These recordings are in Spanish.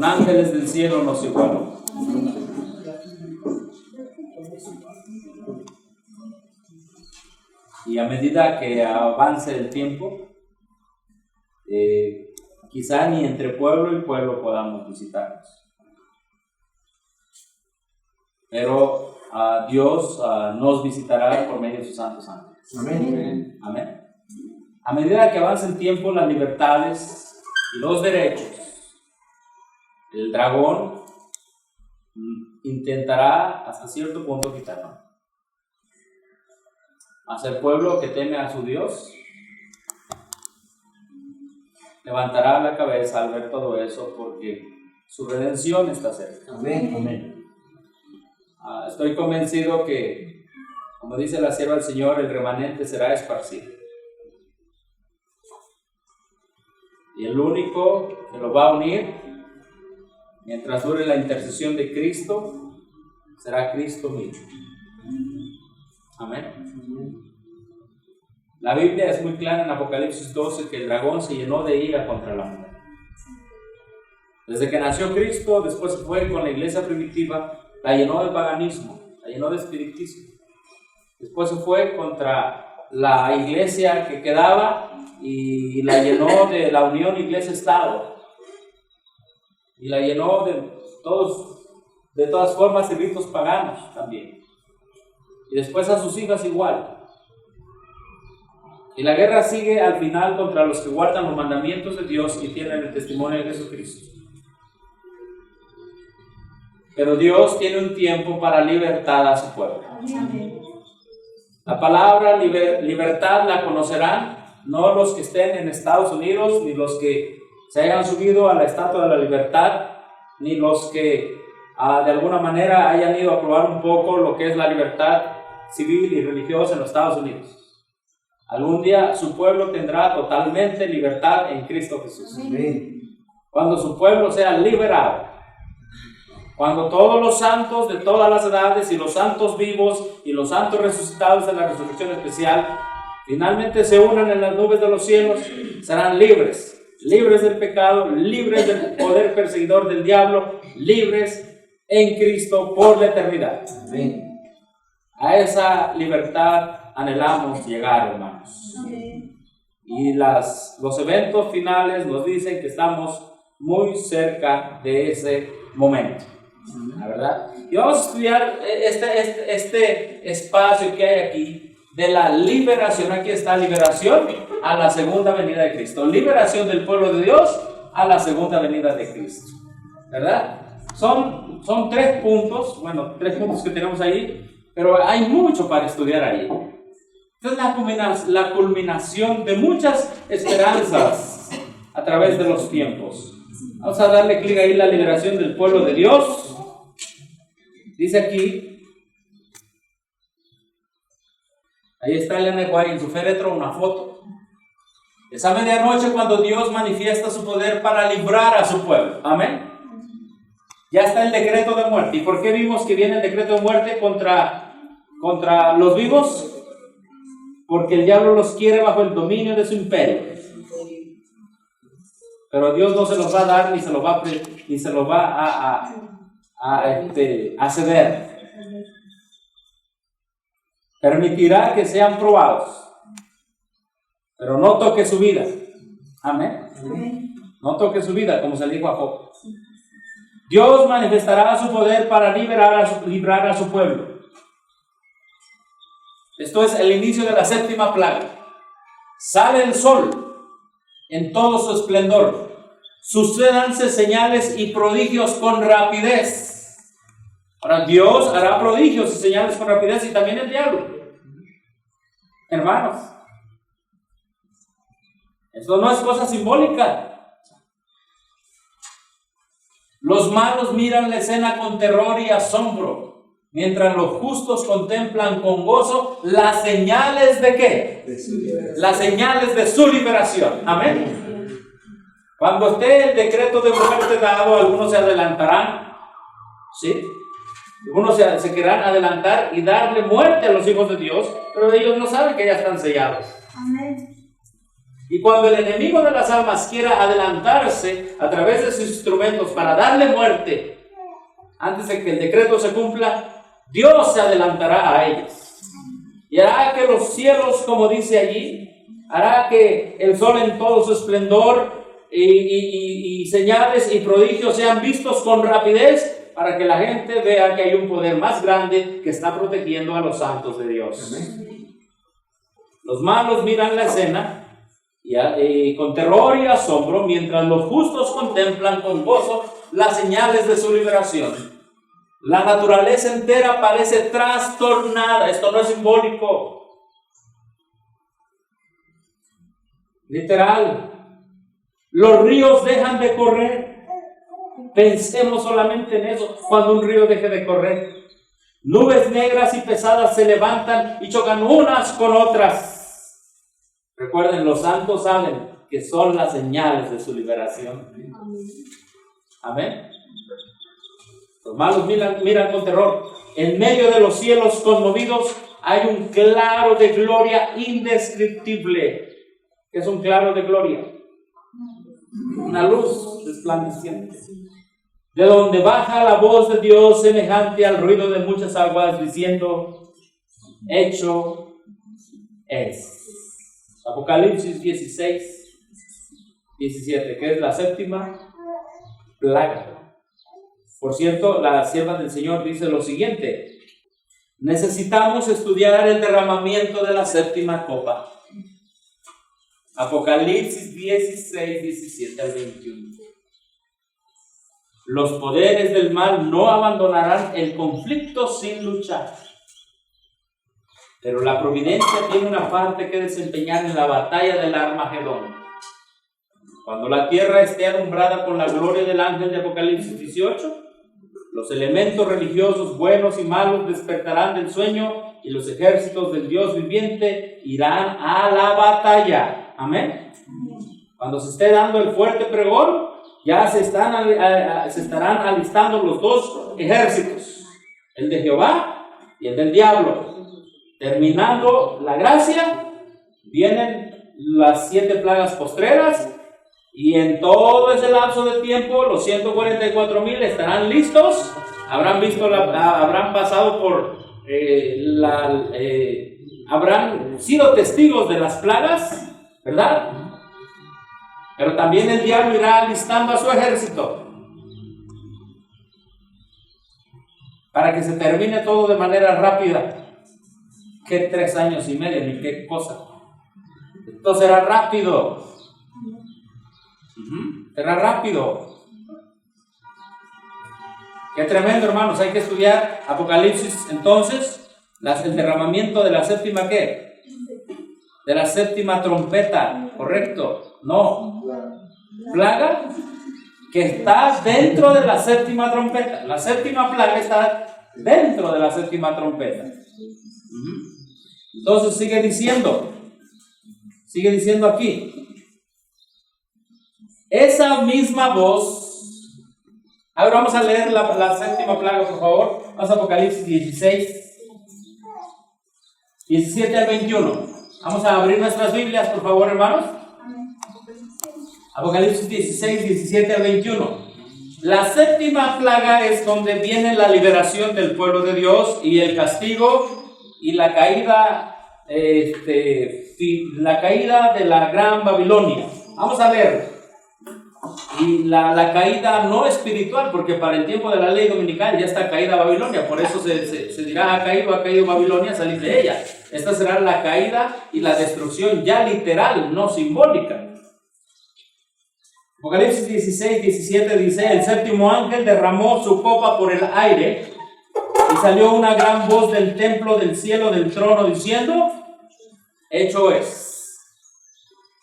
con ángeles del cielo nos igualó. Y a medida que avance el tiempo, quizá ni entre pueblo y pueblo podamos visitarnos. Pero Dios nos visitará por medio de sus santos ángeles. Amén. Amén. A medida que avance el tiempo, las libertades y los derechos, el dragón intentará hasta cierto punto quitarlo. Mas el pueblo que teme a su Dios levantará la cabeza al ver todo eso, porque su redención está cerca. Amén. Amén. Estoy convencido que, como dice la sierva del Señor, el remanente será esparcido. Y el único que lo va a unir, mientras dure la intercesión de Cristo, será Cristo mismo. Amén. La Biblia es muy clara en Apocalipsis 12 que el dragón se llenó de ira contra la mujer. Desde que nació Cristo, después fue con la iglesia primitiva, la llenó de paganismo, la llenó de espiritismo. Después se fue contra la iglesia que quedaba y la llenó de la unión iglesia-estado. Y la llenó de todas formas de ritos paganos también. Y después a sus hijas igual. Y la guerra sigue al final contra los que guardan los mandamientos de Dios y tienen el testimonio de Jesucristo. Pero Dios tiene un tiempo para libertad a su pueblo. La palabra libertad la conocerán no los que estén en Estados Unidos, ni los que se hayan subido a la Estatua de la Libertad, ni los que de alguna manera hayan ido a probar un poco lo que es la libertad civil y religiosa en los Estados Unidos. Algún día su pueblo tendrá totalmente libertad en Cristo Jesús. Amén. Cuando su pueblo sea liberado, cuando todos los santos de todas las edades y los santos vivos y los santos resucitados en la resurrección especial finalmente se unan en las nubes de los cielos, serán libres del pecado, libres del poder perseguidor del diablo, libres en Cristo por la eternidad. Amén. A esa libertad anhelamos llegar, hermanos. Y los eventos finales nos dicen que estamos muy cerca de ese momento, ¿la verdad? Y vamos a estudiar este espacio que hay aquí de la liberación. Aquí está: liberación a la segunda venida de Cristo, liberación del pueblo de Dios a la segunda venida de Cristo, ¿verdad? Son tres puntos que tenemos ahí, pero hay mucho para estudiar ahí. Esta es la culminación de muchas esperanzas a través de los tiempos. Vamos a darle clic ahí: la liberación del pueblo de Dios. Dice aquí, ahí está Elena White en su féretro, una foto. Esa medianoche cuando Dios manifiesta su poder para librar a su pueblo. Amén. Ya está el decreto de muerte. ¿Y por qué vimos que viene el decreto de muerte contra los vivos? Porque el diablo los quiere bajo el dominio de su imperio. Pero Dios no se los va a dar ni se los va a ceder. Permitirá que sean probados, pero no toque su vida. Amén. No toque su vida, como se le dijo a Job. Dios manifestará su poder para librar a su pueblo. Esto es el inicio de la séptima plaga. Sale el sol en todo su esplendor. Sucédanse señales y prodigios con rapidez. Ahora Dios hará prodigios y señales con rapidez, y también el diablo. Hermanos, esto no es cosa simbólica. Los malos miran la escena con terror y asombro, mientras los justos contemplan con gozo las señales ¿de qué? Las señales de su liberación. Amén. Cuando esté el decreto de muerte dado, algunos se adelantarán, ¿sí? Algunos se querrán adelantar y darle muerte a los hijos de Dios, pero ellos no saben que ya están sellados. Amén. Y cuando el enemigo de las almas quiera adelantarse a través de sus instrumentos para darle muerte, antes de que el decreto se cumpla, Dios se adelantará a ellos. Y hará que los cielos, como dice allí, hará que el sol en todo su esplendor y señales y prodigios sean vistos con rapidez, para que la gente vea que hay un poder más grande que está protegiendo a los santos de Dios. Los malos miran la escena y con terror y asombro, mientras los justos contemplan con gozo las señales de su liberación. La naturaleza entera parece trastornada. Esto no es simbólico. Literal. Los ríos dejan de correr. Pensemos solamente en eso, cuando un río deje de correr. Nubes negras y pesadas se levantan y chocan unas con otras. Recuerden, los santos saben que son las señales de su liberación. Amén. Los malos miran con terror. En medio de los cielos conmovidos hay un claro de gloria indescriptible. ¿Qué es un claro de gloria? Una luz resplandeciente, de donde baja la voz de Dios semejante al ruido de muchas aguas, diciendo: hecho es. Apocalipsis 16, 17, que es la séptima plaga. Por cierto, la sierva del Señor dice lo siguiente: necesitamos estudiar el derramamiento de la séptima copa. Apocalipsis 16, 17 al 21. Los poderes del mal no abandonarán el conflicto sin luchar. Pero la providencia tiene una parte que desempeñar en la batalla del Armagedón. Cuando la tierra esté alumbrada con la gloria del ángel de Apocalipsis 18, los elementos religiosos buenos y malos despertarán del sueño y los ejércitos del Dios viviente irán a la batalla. Amén. Cuando se esté dando el fuerte pregón, ya se estarán alistando los dos ejércitos, el de Jehová y el del diablo. Terminando la gracia, vienen las 7 plagas postreras, y en todo ese lapso de tiempo los 144,000 estarán listos, habrán pasado por habrán sido testigos de las plagas, ¿verdad? Pero también el diablo irá alistando a su ejército para que se termine todo de manera rápida. ¿Qué 3 años y medio? Ni qué cosa. Esto será rápido. Será rápido. Qué tremendo, hermanos. Hay que estudiar Apocalipsis. Entonces, el derramamiento de la séptima, ¿qué? De la séptima trompeta, ¿correcto? No. Plaga que está dentro de la séptima trompeta. La séptima plaga está dentro de la séptima trompeta. Entonces sigue diciendo aquí, esa misma voz. Ahora vamos a leer la séptima plaga, por favor. Vamos a Apocalipsis 16, 17 al 21. Vamos a abrir nuestras Biblias, por favor, hermanos. Apocalipsis 16, 17 al 21. La séptima plaga es donde viene la liberación del pueblo de Dios y el castigo y la caída de la gran Babilonia. Vamos a ver. Y la caída no espiritual, porque para el tiempo de la ley dominical ya está caída Babilonia, por eso se dirá ha caído Babilonia, salir de ella. Esta será la caída y la destrucción ya literal, no simbólica. Apocalipsis 16, 17 dice: el séptimo ángel derramó su copa por el aire, y salió una gran voz del templo del cielo del trono diciendo: hecho es.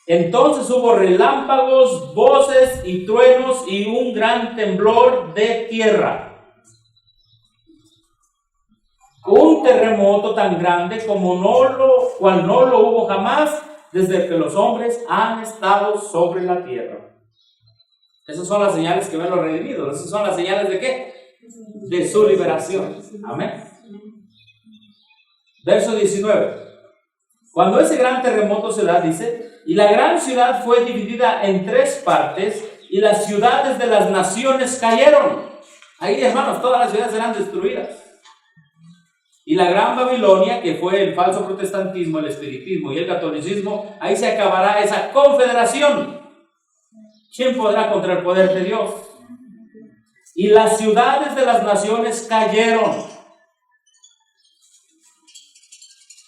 Entonces hubo relámpagos, voces y truenos y un gran temblor de tierra. Un terremoto tan grande cual no lo hubo jamás desde que los hombres han estado sobre la tierra. Esas son las señales que ven los redimidos. Esas son las señales de ¿qué? De su liberación. Amén. Verso 19. Cuando ese gran terremoto se da, dice, y la gran ciudad fue dividida en 3 partes, y las ciudades de las naciones cayeron. Ahí, hermanos, todas las ciudades serán destruidas. Y la gran Babilonia, que fue el falso protestantismo, el espiritismo y el catolicismo, ahí se acabará esa confederación. ¿Quién podrá contra el poder de Dios? Y las ciudades de las naciones cayeron.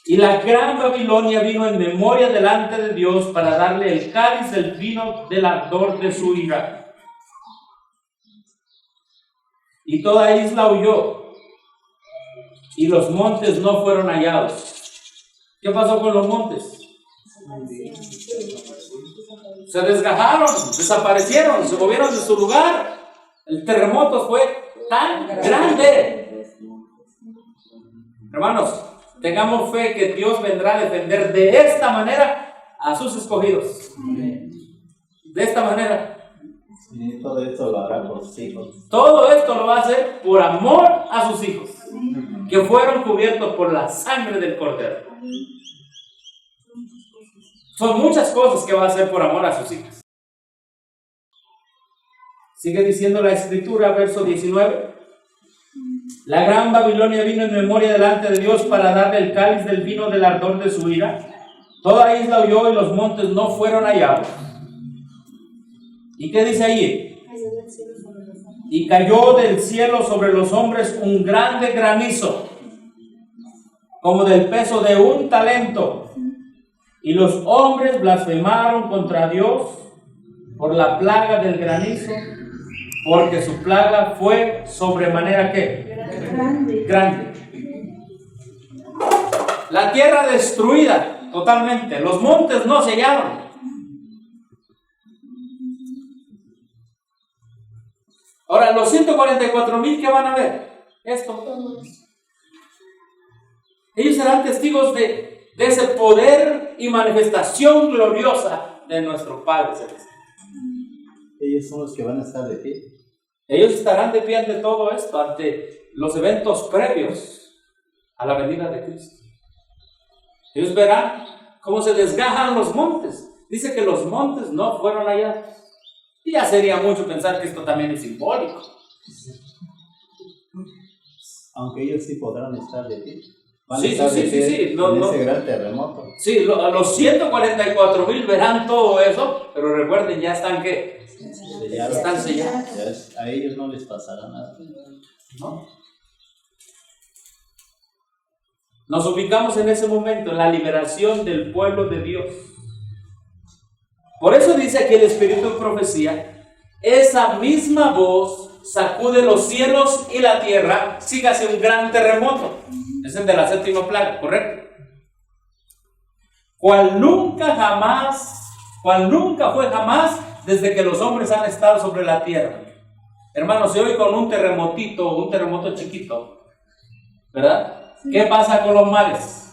Y la gran Babilonia vino en memoria delante de Dios para darle el cáliz del vino del ardor de su ira. Y toda isla huyó, y los montes no fueron hallados. ¿Qué pasó con los montes? Se desgajaron, desaparecieron, se movieron de su lugar. El terremoto fue tan grande. Hermanos, tengamos fe que Dios vendrá a defender de esta manera a sus escogidos. De esta manera. Y todo esto lo hará por sus hijos. Todo esto lo va a hacer por amor a sus hijos, que fueron cubiertos por la sangre del Cordero. Son muchas cosas que va a hacer por amor a sus hijos. Sigue diciendo la Escritura, verso 19. La gran Babilonia vino en memoria delante de Dios para darle el cáliz del vino del ardor de su ira. Toda isla huyó y los montes no fueron hallados. ¿Y qué dice ahí? Y cayó del cielo sobre los hombres un grande granizo, como del peso de un talento. Y los hombres blasfemaron contra Dios por la plaga del granizo, porque su plaga fue sobremanera ¿qué? Grande. La tierra destruida totalmente, los montes no se hallaron. Ahora, los 144,000 que van a ver, esto. Ellos serán testigos de ese poder y manifestación gloriosa de nuestro Padre Celestial. Ellos son los que van a estar de pie. Ellos estarán de pie ante todo esto, ante los eventos previos a la venida de Cristo. Ellos verán cómo se desgajan los montes. Dice que los montes no fueron hallados. Y ya sería mucho pensar que esto también es simbólico. Aunque ellos sí podrán estar de pie. Sí. Ese gran terremoto. Sí, a los 144,000 verán todo eso, pero recuerden, ya están ¿qué? Están sellados. A ellos no les pasará nada. ¿No? Nos ubicamos en ese momento, en la liberación del pueblo de Dios. Por eso dice aquí el Espíritu de Profecía, esa misma voz sacude los cielos y la tierra, sígase un gran terremoto. Es el de la 7ª plaga, ¿correcto? Cual nunca fue jamás desde que los hombres han estado sobre la tierra. Hermanos, si hoy con un terremoto chiquito, ¿verdad? ¿Qué pasa con los mares?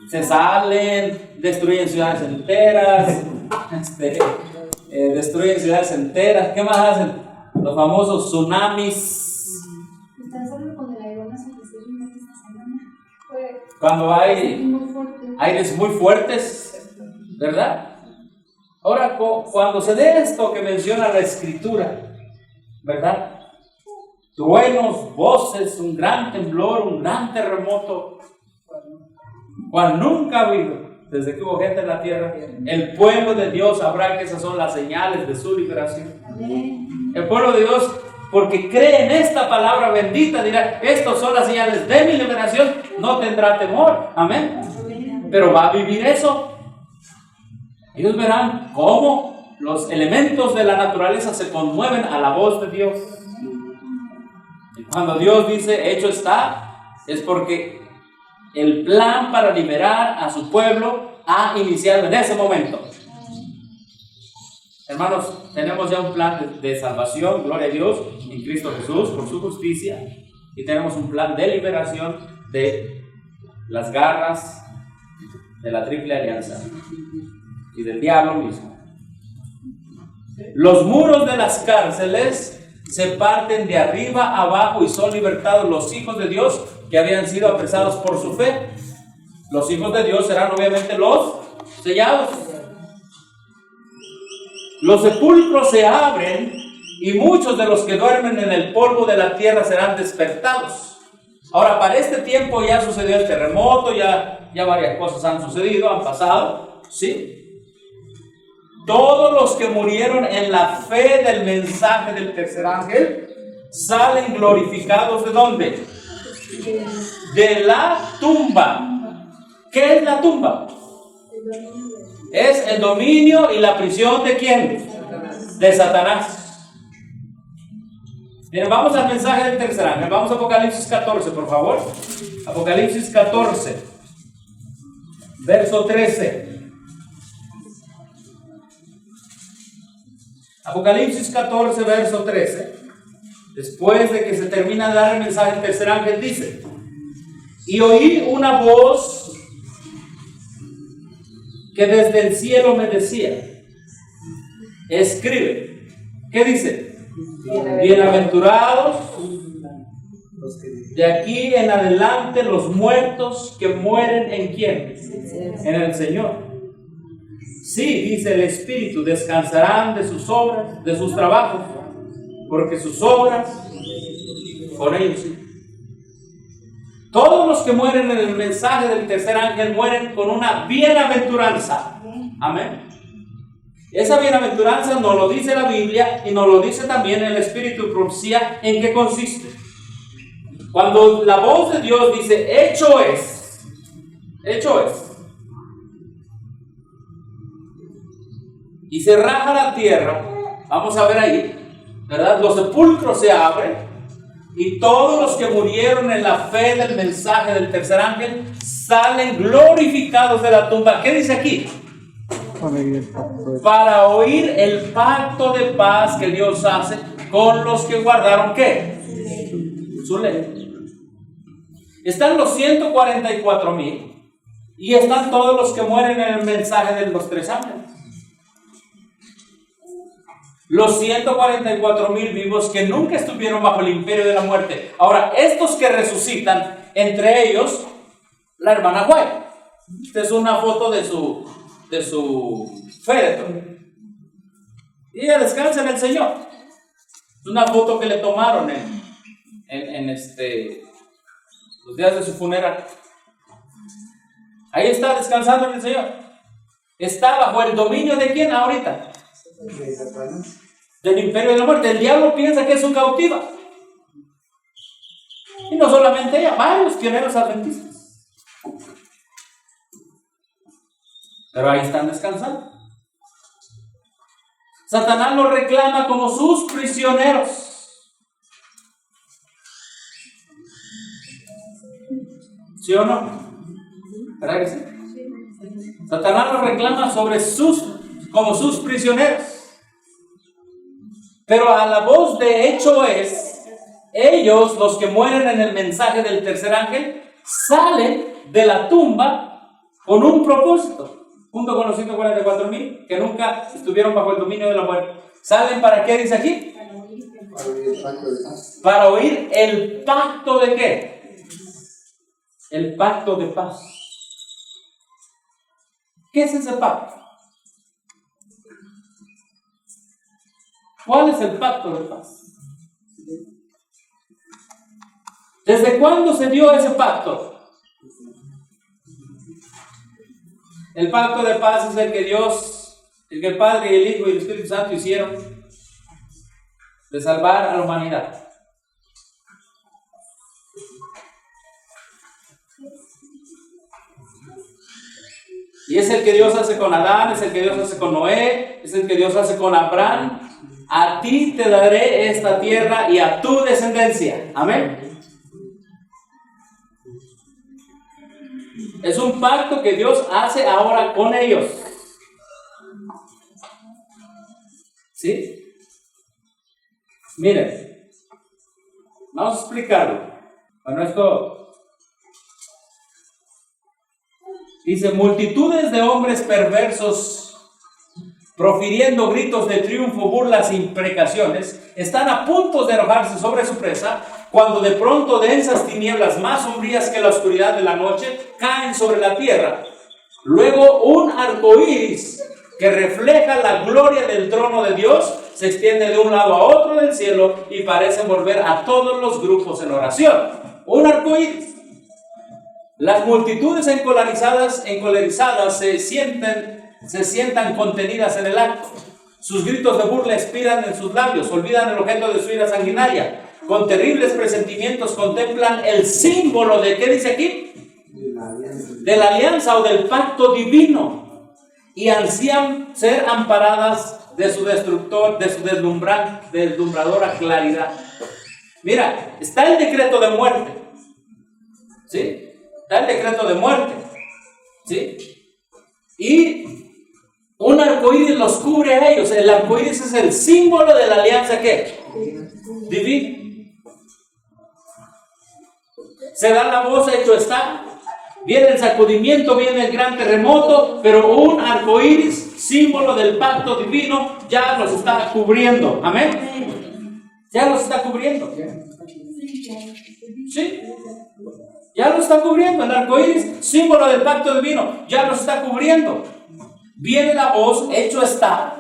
Se salen, destruyen ciudades enteras, destruyen ciudades enteras. ¿Qué más hacen? Los famosos tsunamis. Cuando hay aires muy fuertes, ¿verdad? Ahora, cuando se dé esto que menciona la Escritura, ¿verdad? Truenos, voces, un gran temblor, un gran terremoto, cual nunca ha habido desde que hubo gente en la tierra. El pueblo de Dios sabrá que esas son las señales de su liberación. El pueblo de Dios, porque cree en esta palabra bendita, dirá: estas son las señales de mi liberación, no tendrá temor. Amén. Pero va a vivir eso. Ellos verán cómo los elementos de la naturaleza se conmueven a la voz de Dios. Y cuando Dios dice hecho está, es porque el plan para liberar a su pueblo ha iniciado en ese momento. Hermanos, tenemos ya un plan de salvación, gloria a Dios, en Cristo Jesús, por su justicia. Y tenemos un plan de liberación de las garras de la triple alianza y del diablo mismo. Los muros de las cárceles se parten de arriba a abajo y son libertados los hijos de Dios que habían sido apresados por su fe. Los hijos de Dios serán obviamente los sellados. Los sepulcros se abren y muchos de los que duermen en el polvo de la tierra serán despertados. Ahora, para este tiempo ya sucedió el terremoto, ya varias cosas han sucedido, han pasado, ¿sí? Todos los que murieron en la fe del mensaje del tercer ángel salen glorificados ¿de dónde? De la tumba. ¿Qué es la tumba? Es el dominio y la prisión ¿de quién? De Satanás. Bien, vamos al mensaje del tercer ángel. Vamos a Apocalipsis 14, por favor. Apocalipsis 14, verso 13. Apocalipsis 14, verso 13. Después de que se termina de dar el mensaje del tercer ángel, dice: y oí una voz que desde el cielo me decía: escribe. ¿Qué dice? Bienaventurados de aquí en adelante los muertos que mueren ¿en quién? En el Señor. Sí, dice el Espíritu, descansarán de sus obras, de sus trabajos, porque sus obras con ellos sí. Todos los que mueren en el mensaje del tercer ángel mueren con una bienaventuranza. Amén. Esa bienaventuranza nos lo dice la Biblia y nos lo dice también el Espíritu de Profecía. ¿En qué consiste? Cuando la voz de Dios dice: hecho es, y se raja la tierra, vamos a ver ahí, ¿verdad? Los sepulcros se abren y todos los que murieron en la fe del mensaje del tercer ángel salen glorificados de la tumba. ¿Qué dice aquí? Para oír el pacto de paz que Dios hace con los que guardaron ¿qué? Su ley. Están los 144,000 y están todos los que mueren en el mensaje de los tres ángeles. Los 144,000 vivos que nunca estuvieron bajo el imperio de la muerte. Ahora, estos que resucitan, entre ellos la hermana White. Esta es una foto de su féretro. Y ella descansa en el Señor. Es una foto que le tomaron en los días de su funeral. Ahí está descansando en el Señor. Está bajo el dominio ¿de quién ahorita? Del imperio de la muerte. El diablo piensa que es su cautiva. Y no solamente ella, varios pioneros adventistas. Pero ahí están descansando. Satanás los reclama como sus prisioneros. ¿Sí o no? ¿Verdad que sí? Satanás los reclama como sus prisioneros. Pero a la voz de hecho es, ellos, los que mueren en el mensaje del tercer ángel, salen de la tumba con un propósito. Junto con los 144,000 que nunca estuvieron bajo el dominio de la muerte. ¿Salen para qué dice aquí? Para oír el pacto de qué? El pacto de paz. ¿Qué es ese pacto? ¿Cuál es el pacto de paz? ¿Desde cuándo se dio ese pacto? El pacto de paz es el que el Padre y el Hijo y el Espíritu Santo hicieron de salvar a la humanidad. Y es el que Dios hace con Adán, es el que Dios hace con Noé, es el que Dios hace con Abraham. A ti te daré esta tierra y a tu descendencia. Amén. Es un pacto que Dios hace ahora con ellos. ¿Sí? Miren, vamos a explicarlo. Bueno, esto dice: multitudes de hombres perversos, profiriendo gritos de triunfo, burlas e imprecaciones, están a punto de arrojarse sobre su presa cuando de pronto densas tinieblas más sombrías que la oscuridad de la noche caen sobre la tierra. Luego un arco iris que refleja la gloria del trono de Dios se extiende de un lado a otro del cielo y parece envolver a todos los grupos en oración. Un arco iris. Las multitudes encolerizadas se sientan contenidas en el acto. Sus gritos de burla expiran en sus labios, olvidan el objeto de su ira sanguinaria. Con terribles presentimientos contemplan el símbolo de, ¿qué dice aquí? De la alianza o del pacto divino. Y ansían ser amparadas de su destructor, de su deslumbradora claridad. Mira, está el decreto de muerte. ¿Sí? Está el decreto de muerte. ¿Sí? Y un arcoíris los cubre a ellos. El arcoíris es el símbolo de la alianza, ¿qué? Divina. Se da la voz, hecho está. Viene el sacudimiento, viene el gran terremoto, pero un arcoíris, símbolo del pacto divino, ya los está cubriendo. Amén. Ya los está cubriendo. ¿Sí? Ya los está cubriendo. El arcoíris, símbolo del pacto divino, ya los está cubriendo. Viene la voz, hecho está.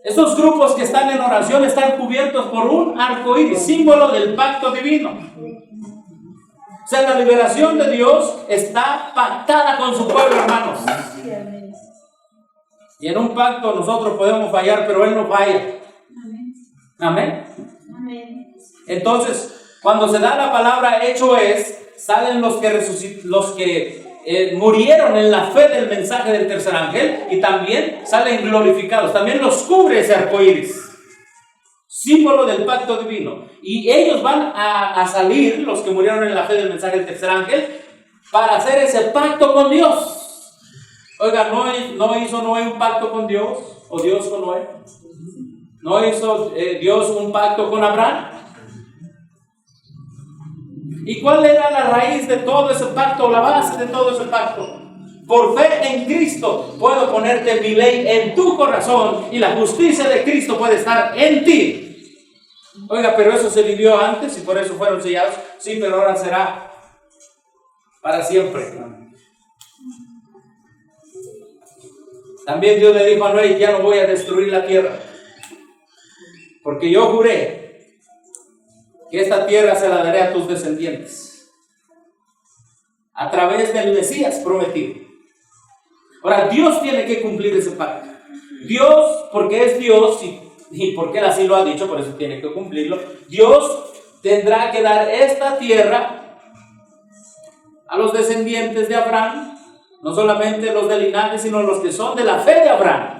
Estos grupos que están en oración están cubiertos por un arcoíris, símbolo del pacto divino. O sea, la liberación de Dios está pactada con su pueblo, hermanos. Y en un pacto nosotros podemos fallar, pero Él no falla. Amén. Entonces, cuando se da la palabra hecho es, salen los que murieron en la fe del mensaje del tercer ángel y también salen glorificados. También los cubre ese arcoíris, símbolo del pacto divino. Y ellos van a salir, los que murieron en la fe del mensaje del tercer ángel, para hacer ese pacto con Dios. Oiga, ¿no hizo Noé un pacto con Dios? ¿O Dios con Noé? ¿No hizo Dios un pacto con Abraham? ¿Y cuál era la raíz de todo ese pacto, la base de todo ese pacto? Por fe en Cristo puedo ponerte mi ley en tu corazón y la justicia de Cristo puede estar en ti. Oiga, pero eso se vivió antes y por eso fueron sellados. Sí, pero ahora será para siempre. También Dios le dijo a Noé, ya no voy a destruir la tierra, porque yo juré que esta tierra se la daré a tus descendientes a través del Mesías prometido. Ahora, Dios tiene que cumplir ese pacto. Dios, porque es Dios y porque Él así lo ha dicho, por eso tiene que cumplirlo. Dios tendrá que dar esta tierra a los descendientes de Abraham, no solamente los del linaje, sino los que son de la fe de Abraham.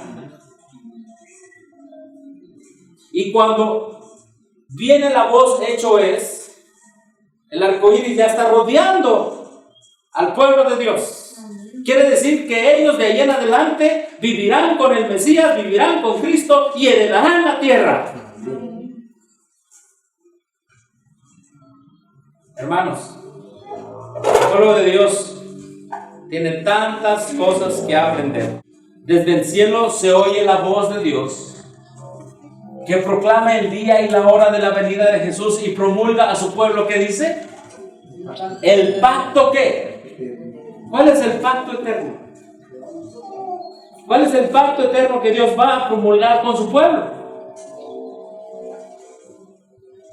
Y cuando viene la voz, hecho es, el arcoíris ya está rodeando al pueblo de Dios. Quiere decir que ellos de ahí en adelante vivirán con el Mesías, vivirán con Cristo y heredarán la tierra. Hermanos, el pueblo de Dios tiene tantas cosas que aprender. Desde el cielo se oye la voz de Dios, que proclama el día y la hora de la venida de Jesús y promulga a su pueblo, ¿qué dice? El pacto ¿qué? ¿Cuál es el pacto eterno? ¿Cuál es el pacto eterno que Dios va a promulgar con su pueblo?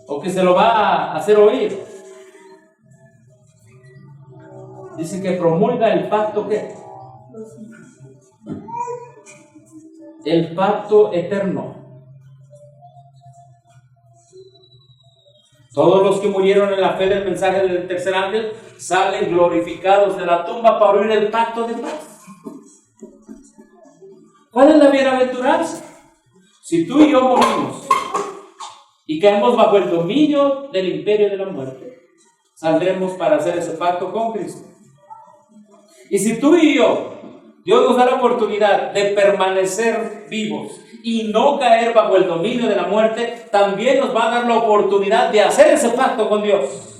¿O que se lo va a hacer oír? Dice que promulga el pacto ¿qué? El pacto eterno. Todos los que murieron en la fe del mensaje del tercer ángel salen glorificados de la tumba para oír el pacto de paz. ¿Cuál es la bienaventuranza? Si tú y yo morimos y caemos bajo el dominio del imperio de la muerte, saldremos para hacer ese pacto con Cristo. Y si tú y yo, Dios nos da la oportunidad de permanecer vivos y no caer bajo el dominio de la muerte, también nos va a dar la oportunidad de hacer ese pacto con Dios.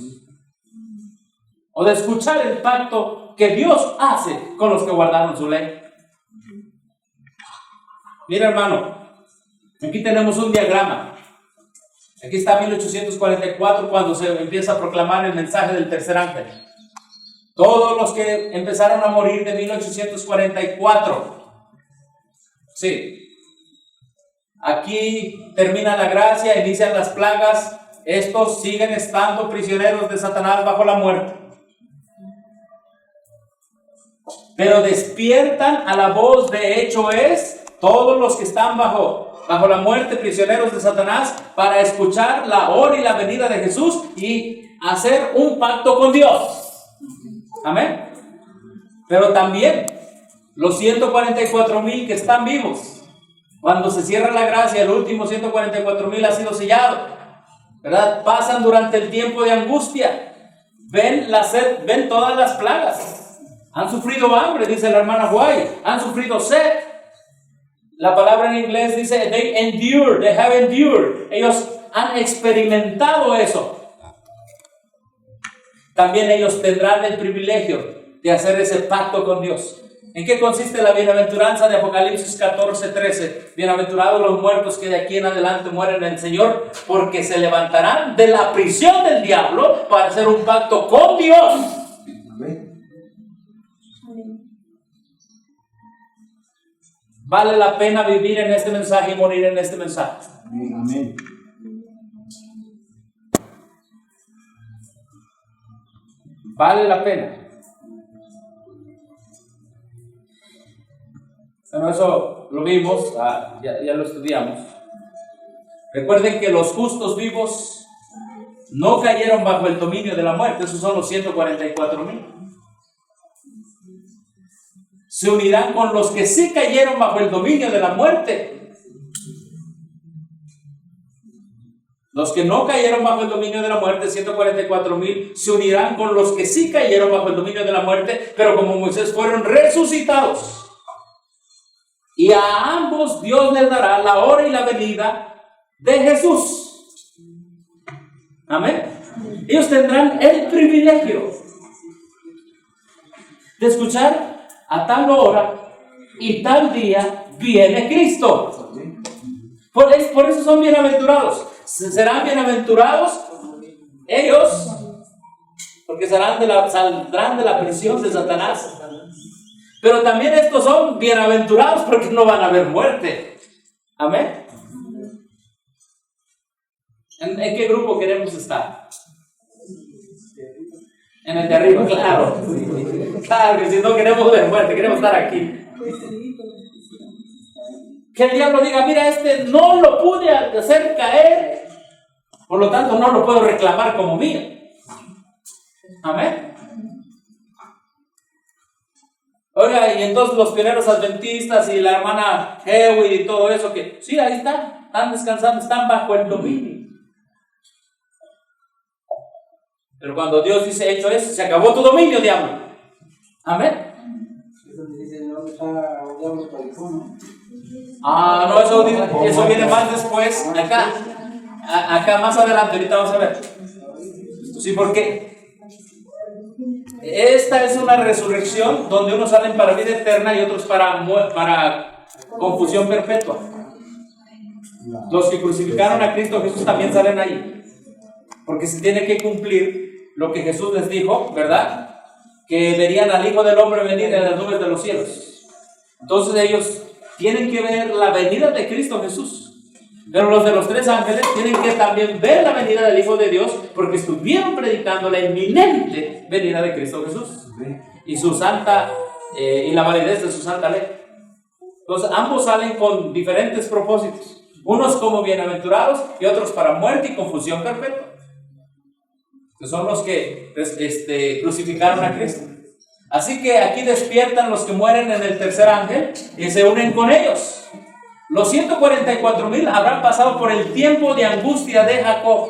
O de escuchar el pacto que Dios hace con los que guardaron su ley. Mira, hermano, aquí tenemos un diagrama. Aquí está 1844, cuando se empieza a proclamar el mensaje del tercer ángel. Todos los que empezaron a morir de 1844. Sí. Aquí termina la gracia, inician las plagas. Estos siguen estando prisioneros de Satanás bajo la muerte. Pero despiertan a la voz de hecho es todos los que están bajo la muerte, prisioneros de Satanás, para escuchar la hora y la venida de Jesús y hacer un pacto con Dios. Amén. Pero también los 144,000 que están vivos, cuando se cierra la gracia, el último 144,000 ha sido sellado, ¿verdad? Pasan durante el tiempo de angustia, ven la sed, ven todas las plagas. Han sufrido hambre, dice la hermana White. Han sufrido sed. La palabra en inglés dice, they have endured. Ellos han experimentado eso. También ellos tendrán el privilegio de hacer ese pacto con Dios. ¿En qué consiste la bienaventuranza de Apocalipsis 14:13? Bienaventurados los muertos que de aquí en adelante mueren en el Señor, porque se levantarán de la prisión del diablo para hacer un pacto con Dios. Amén. Vale la pena vivir en este mensaje y morir en este mensaje. Amén. Vale la pena. Bueno, eso lo vimos, ya lo estudiamos. Recuerden que los justos vivos no cayeron bajo el dominio de la muerte. Esos son los 144,000. Se unirán con los que sí cayeron bajo el dominio de la muerte. Los que no cayeron bajo el dominio de la muerte, 144,000, se unirán con los que sí cayeron bajo el dominio de la muerte, pero como Moisés fueron resucitados. Y a ambos Dios les dará la hora y la venida de Jesús. Amén. Ellos tendrán el privilegio de escuchar: a tal hora y tal día viene Cristo. Por eso son bienaventurados. Serán bienaventurados ellos, porque saldrán de la prisión de Satanás. Pero también estos son bienaventurados porque no van a haber muerte. Amén. ¿En qué grupo queremos estar? En el de arriba, claro. Claro que si no queremos ver muerte, queremos estar aquí. Que el diablo diga: mira, no lo pude hacer caer, por lo tanto no lo puedo reclamar como mío. Amén. Oiga, y entonces los pioneros adventistas y la hermana Hewitt y todo eso, que sí, ahí están descansando, están bajo el dominio. Pero cuando Dios dice: hecho eso, se acabó tu dominio, diablo. Amén. No, eso viene más después, acá más adelante, ahorita vamos a ver. Sí, porque esta es una resurrección donde unos salen para vida eterna y otros para confusión perpetua. Los que crucificaron a Cristo Jesús también salen ahí, porque se tiene que cumplir lo que Jesús les dijo, ¿verdad? Que verían al Hijo del Hombre venir en las nubes de los cielos. Entonces ellos tienen que ver la venida de Cristo Jesús. Pero los de los tres ángeles tienen que también ver la venida del Hijo de Dios, porque estuvieron predicando la inminente venida de Cristo Jesús y su santa y la validez de su santa ley. Entonces ambos salen con diferentes propósitos, unos como bienaventurados y otros para muerte y confusión perpetua, que son los que crucificaron a Cristo. Así que aquí despiertan los que mueren en el tercer ángel y se unen con ellos. Los 144,000 habrán pasado por el tiempo de angustia de Jacob.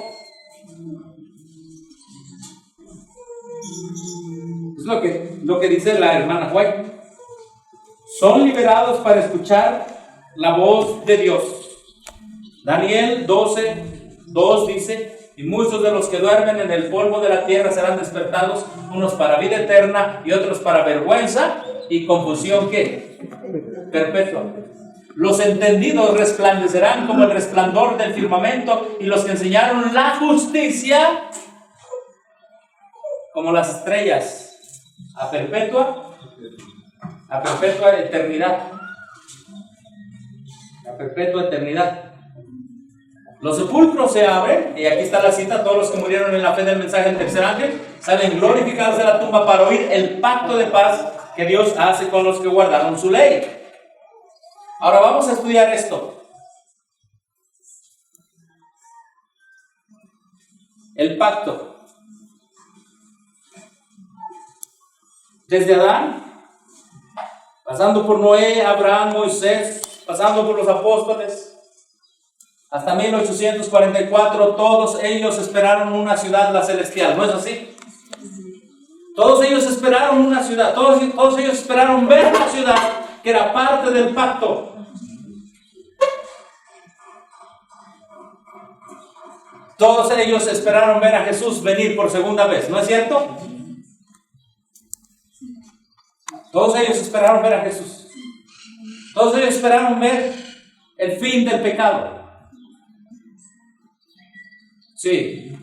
Es lo que dice la hermana White. Son liberados para escuchar la voz de Dios. Daniel 12:2 dice: y muchos de los que duermen en el polvo de la tierra serán despertados, unos para vida eterna y otros para vergüenza y confusión, ¿qué? Perpetua. Los entendidos resplandecerán como el resplandor del firmamento, y los que enseñaron la justicia como las estrellas a perpetua eternidad. A perpetua eternidad. Los sepulcros se abren, y aquí está la cita: todos los que murieron en la fe del mensaje del tercer ángel salen glorificados de la tumba para oír el pacto de paz que Dios hace con los que guardaron su ley. Ahora vamos a estudiar esto. El pacto. Desde Adán, pasando por Noé, Abraham, Moisés, pasando por los apóstoles, hasta 1844, todos ellos esperaron una ciudad, la celestial. ¿No es así? Todos ellos esperaron una ciudad, todos ellos esperaron ver la ciudad que era parte del pacto. Todos ellos esperaron ver a Jesús venir por segunda vez, ¿no es cierto? Todos ellos esperaron ver a Jesús. Todos ellos esperaron ver el fin del pecado. Sí,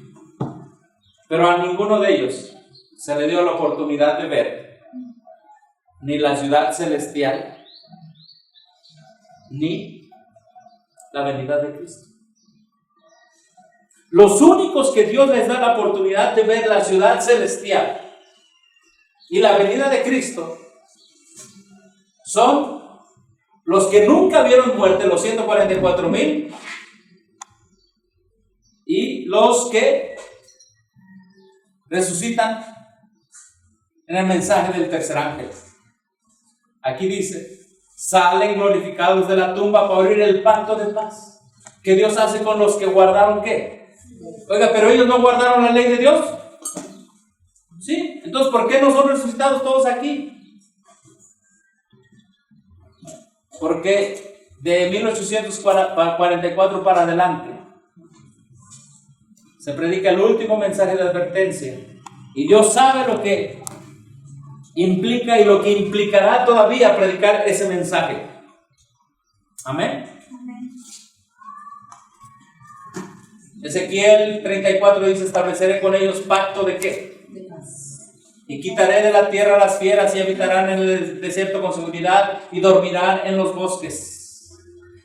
pero a ninguno de ellos se le dio la oportunidad de ver ni la ciudad celestial, ni la venida de Cristo. Los únicos que Dios les da la oportunidad de ver la ciudad celestial y la venida de Cristo son los que nunca vieron muerte, los 144,000, y los que resucitan en el mensaje del tercer ángel. Aquí dice: salen glorificados de la tumba para oír el pacto de paz que Dios hace con los que guardaron ¿qué? Oiga, pero ellos no guardaron la ley de Dios. ¿Sí? Entonces, ¿por qué no son resucitados todos aquí? Porque de 1844 para adelante se predica el último mensaje de advertencia, y Dios sabe lo que implica y lo que implicará todavía predicar ese mensaje. Amén. Ezequiel 34 dice: estableceré con ellos pacto de ¿qué? De paz. Y quitaré de la tierra las fieras, y habitarán en el desierto con seguridad, y dormirán en los bosques.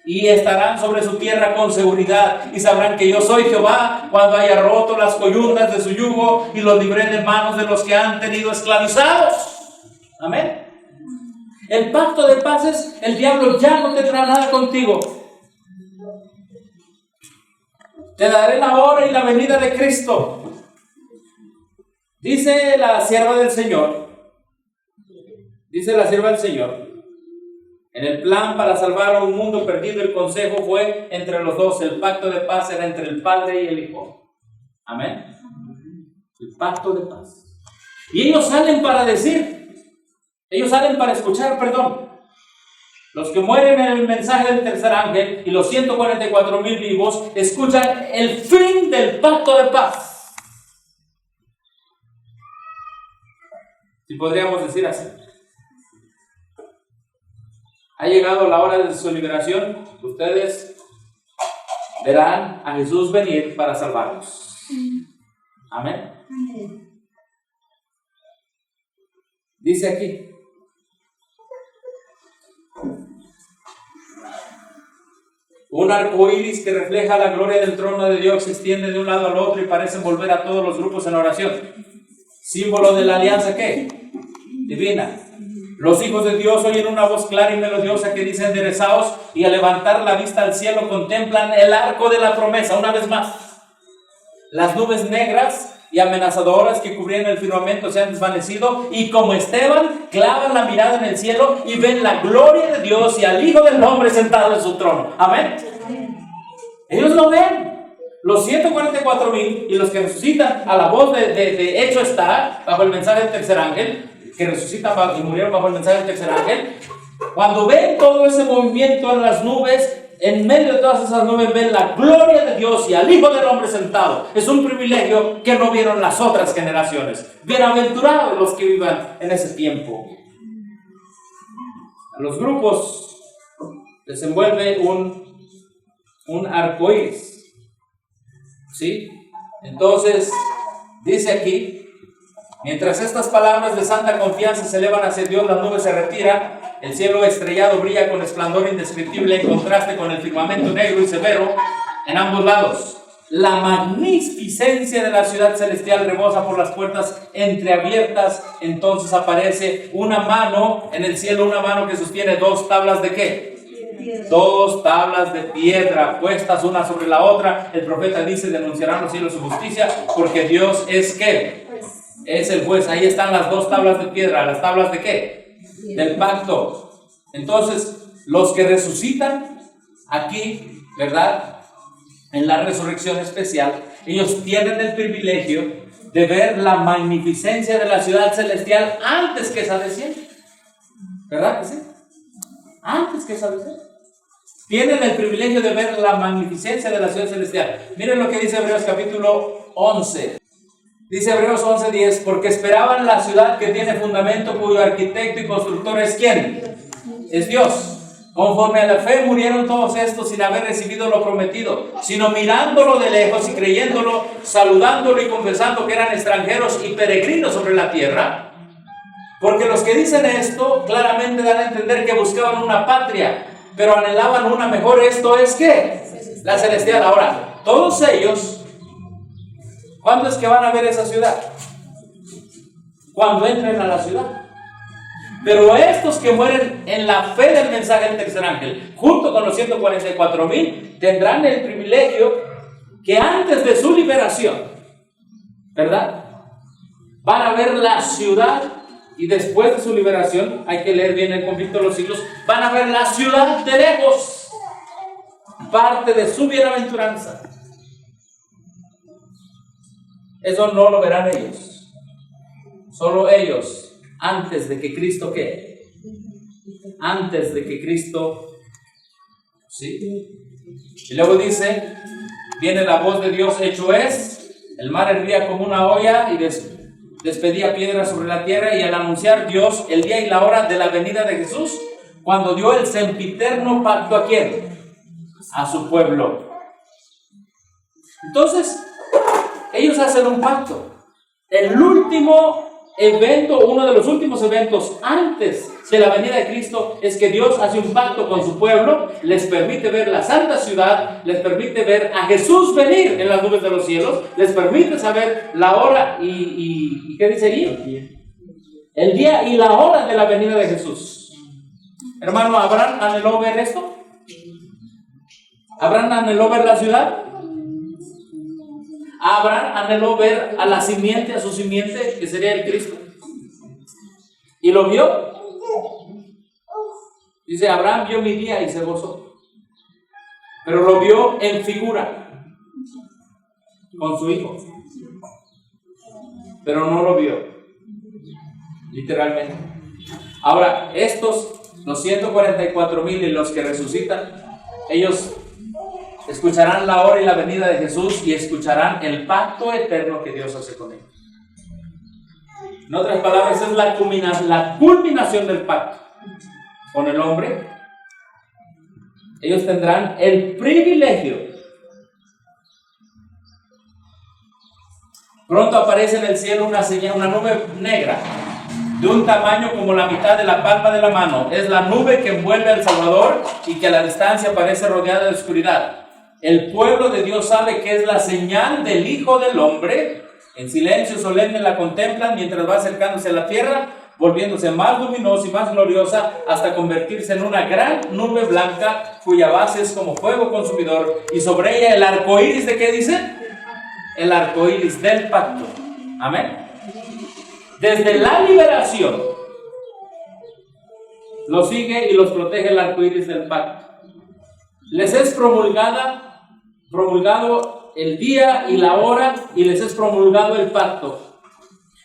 Y estarán sobre su tierra con seguridad, y sabrán que yo soy Jehová, cuando haya roto las coyundas de su yugo y los libré de manos de los que han tenido esclavizados. Amén. El pacto de paz es: el diablo ya no tendrá nada contigo. Te daré la hora y la venida de Cristo. Dice la sierva del Señor, en el plan para salvar a un mundo perdido, el consejo fue entre los dos. El pacto de paz era entre el Padre y el Hijo. Amén. El pacto de paz. Y ellos salen para escuchar, Los que mueren en el mensaje del tercer ángel y los 144,000 vivos escuchan el fin del pacto de paz. Si podríamos decir así. Ha llegado la hora de su liberación. Ustedes verán a Jesús venir para salvarlos. Amén. Dice aquí: un arco iris que refleja la gloria del trono de Dios se extiende de un lado al otro y parece envolver a todos los grupos en oración. Símbolo de la alianza ¿qué? Divina. Los hijos de Dios oyen una voz clara y melodiosa que dice: enderezaos, y al levantar la vista al cielo contemplan el arco de la promesa. Una vez más, las nubes negras y amenazadoras que cubrían el firmamento se han desvanecido, y como Esteban clavan la mirada en el cielo y ven la gloria de Dios y al Hijo del Hombre sentado en su trono. Amén. Ellos lo ven. Los 144,000 y los que resucitan a la voz de hecho está, bajo el mensaje del tercer ángel, que resucitan y murieron bajo el mensaje del tercer ángel, cuando ven todo ese movimiento en las nubes, en medio de todas esas nubes ven la gloria de Dios y al Hijo del Hombre sentado. Es un privilegio que no vieron las otras generaciones. Bienaventurados los que vivan en ese tiempo. A los grupos desenvuelve un arco iris. ¿Sí? Entonces, dice aquí, mientras estas palabras de santa confianza se elevan hacia Dios, la nube se retira, el cielo estrellado brilla con esplendor indescriptible en contraste con el firmamento negro y severo en ambos lados. La magnificencia de la ciudad celestial rebosa por las puertas entreabiertas. Entonces aparece una mano en el cielo, una mano que sostiene dos tablas de ¿qué? Dos tablas de piedra puestas una sobre la otra. El profeta dice: denunciarán los cielos su justicia, porque Dios es ¿qué? Es el juez. Ahí están las dos tablas de piedra. ¿Las tablas de qué? Del pacto. Entonces, los que resucitan aquí, ¿verdad?, en la resurrección especial, ellos tienen el privilegio de ver la magnificencia de la ciudad celestial antes que esa descienda. ¿Verdad que sí? Antes que esa descienda. Tienen el privilegio de ver la magnificencia de la ciudad celestial. Miren lo que dice Hebreos capítulo 11. Dice Hebreos 11:10: porque esperaban la ciudad que tiene fundamento, cuyo arquitecto y constructor es ¿quién? Es Dios. Conforme a la fe murieron todos estos sin haber recibido lo prometido, sino mirándolo de lejos y creyéndolo, saludándolo y confesando que eran extranjeros y peregrinos sobre la tierra. Porque los que dicen esto claramente dan a entender que buscaban una patria, pero anhelaban una mejor. Esto es ¿qué? La celestial. Ahora, todos ellos, ¿cuándo es que van a ver esa ciudad? Cuando entren a la ciudad. Pero estos que mueren en la fe del mensaje del tercer ángel, junto con los 144,000, tendrán el privilegio que antes de su liberación, ¿verdad?, van a ver la ciudad, y después de su liberación, hay que leer bien el conflicto de los siglos, van a ver la ciudad de lejos, parte de su bienaventuranza. Eso no lo verán ellos, solo ellos. Antes de que Cristo, ¿qué? Antes de que Cristo, ¿sí? Y luego dice, viene la voz de Dios, hecho es, el mar hervía como una olla y despedía piedras sobre la tierra, y al anunciar Dios el día y la hora de la venida de Jesús, cuando dio el sempiterno pacto ¿a quién? A su pueblo. Entonces, ellos hacen un pacto. El último evento, uno de los últimos eventos antes de la venida de Cristo, es que Dios hace un pacto con su pueblo, les permite ver la santa ciudad, les permite ver a Jesús venir en las nubes de los cielos, les permite saber la hora y ¿qué dice ahí? El día y la hora de la venida de Jesús. Hermano, ¿Abraham anheló ver esto? ¿Abraham anheló ver la ciudad? Abraham anheló ver a la simiente, a su simiente, que sería el Cristo. ¿Y lo vio? Dice, Abraham vio mi día y se gozó. Pero lo vio en figura, con su hijo. Pero no lo vio, literalmente. Ahora, estos, los 144,000 y los que resucitan, ellos escucharán la hora y la venida de Jesús y escucharán el pacto eterno que Dios hace con ellos. En otras palabras, es la culminación del pacto con el hombre. Ellos tendrán el privilegio. Pronto aparece en el cielo una señal, una nube negra, de un tamaño como la mitad de la palma de la mano. Es la nube que envuelve al Salvador y que a la distancia parece rodeada de oscuridad. El pueblo de Dios sabe que es la señal del Hijo del Hombre. En silencio solemne la contemplan mientras va acercándose a la tierra, volviéndose más luminosa y más gloriosa hasta convertirse en una gran nube blanca cuya base es como fuego consumidor, y sobre ella el arco iris. ¿De qué dice? El arco iris del pacto. Amén. Desde la liberación los sigue y los protege el arco iris del pacto. Les es promulgado el día y la hora, y les es promulgado el pacto.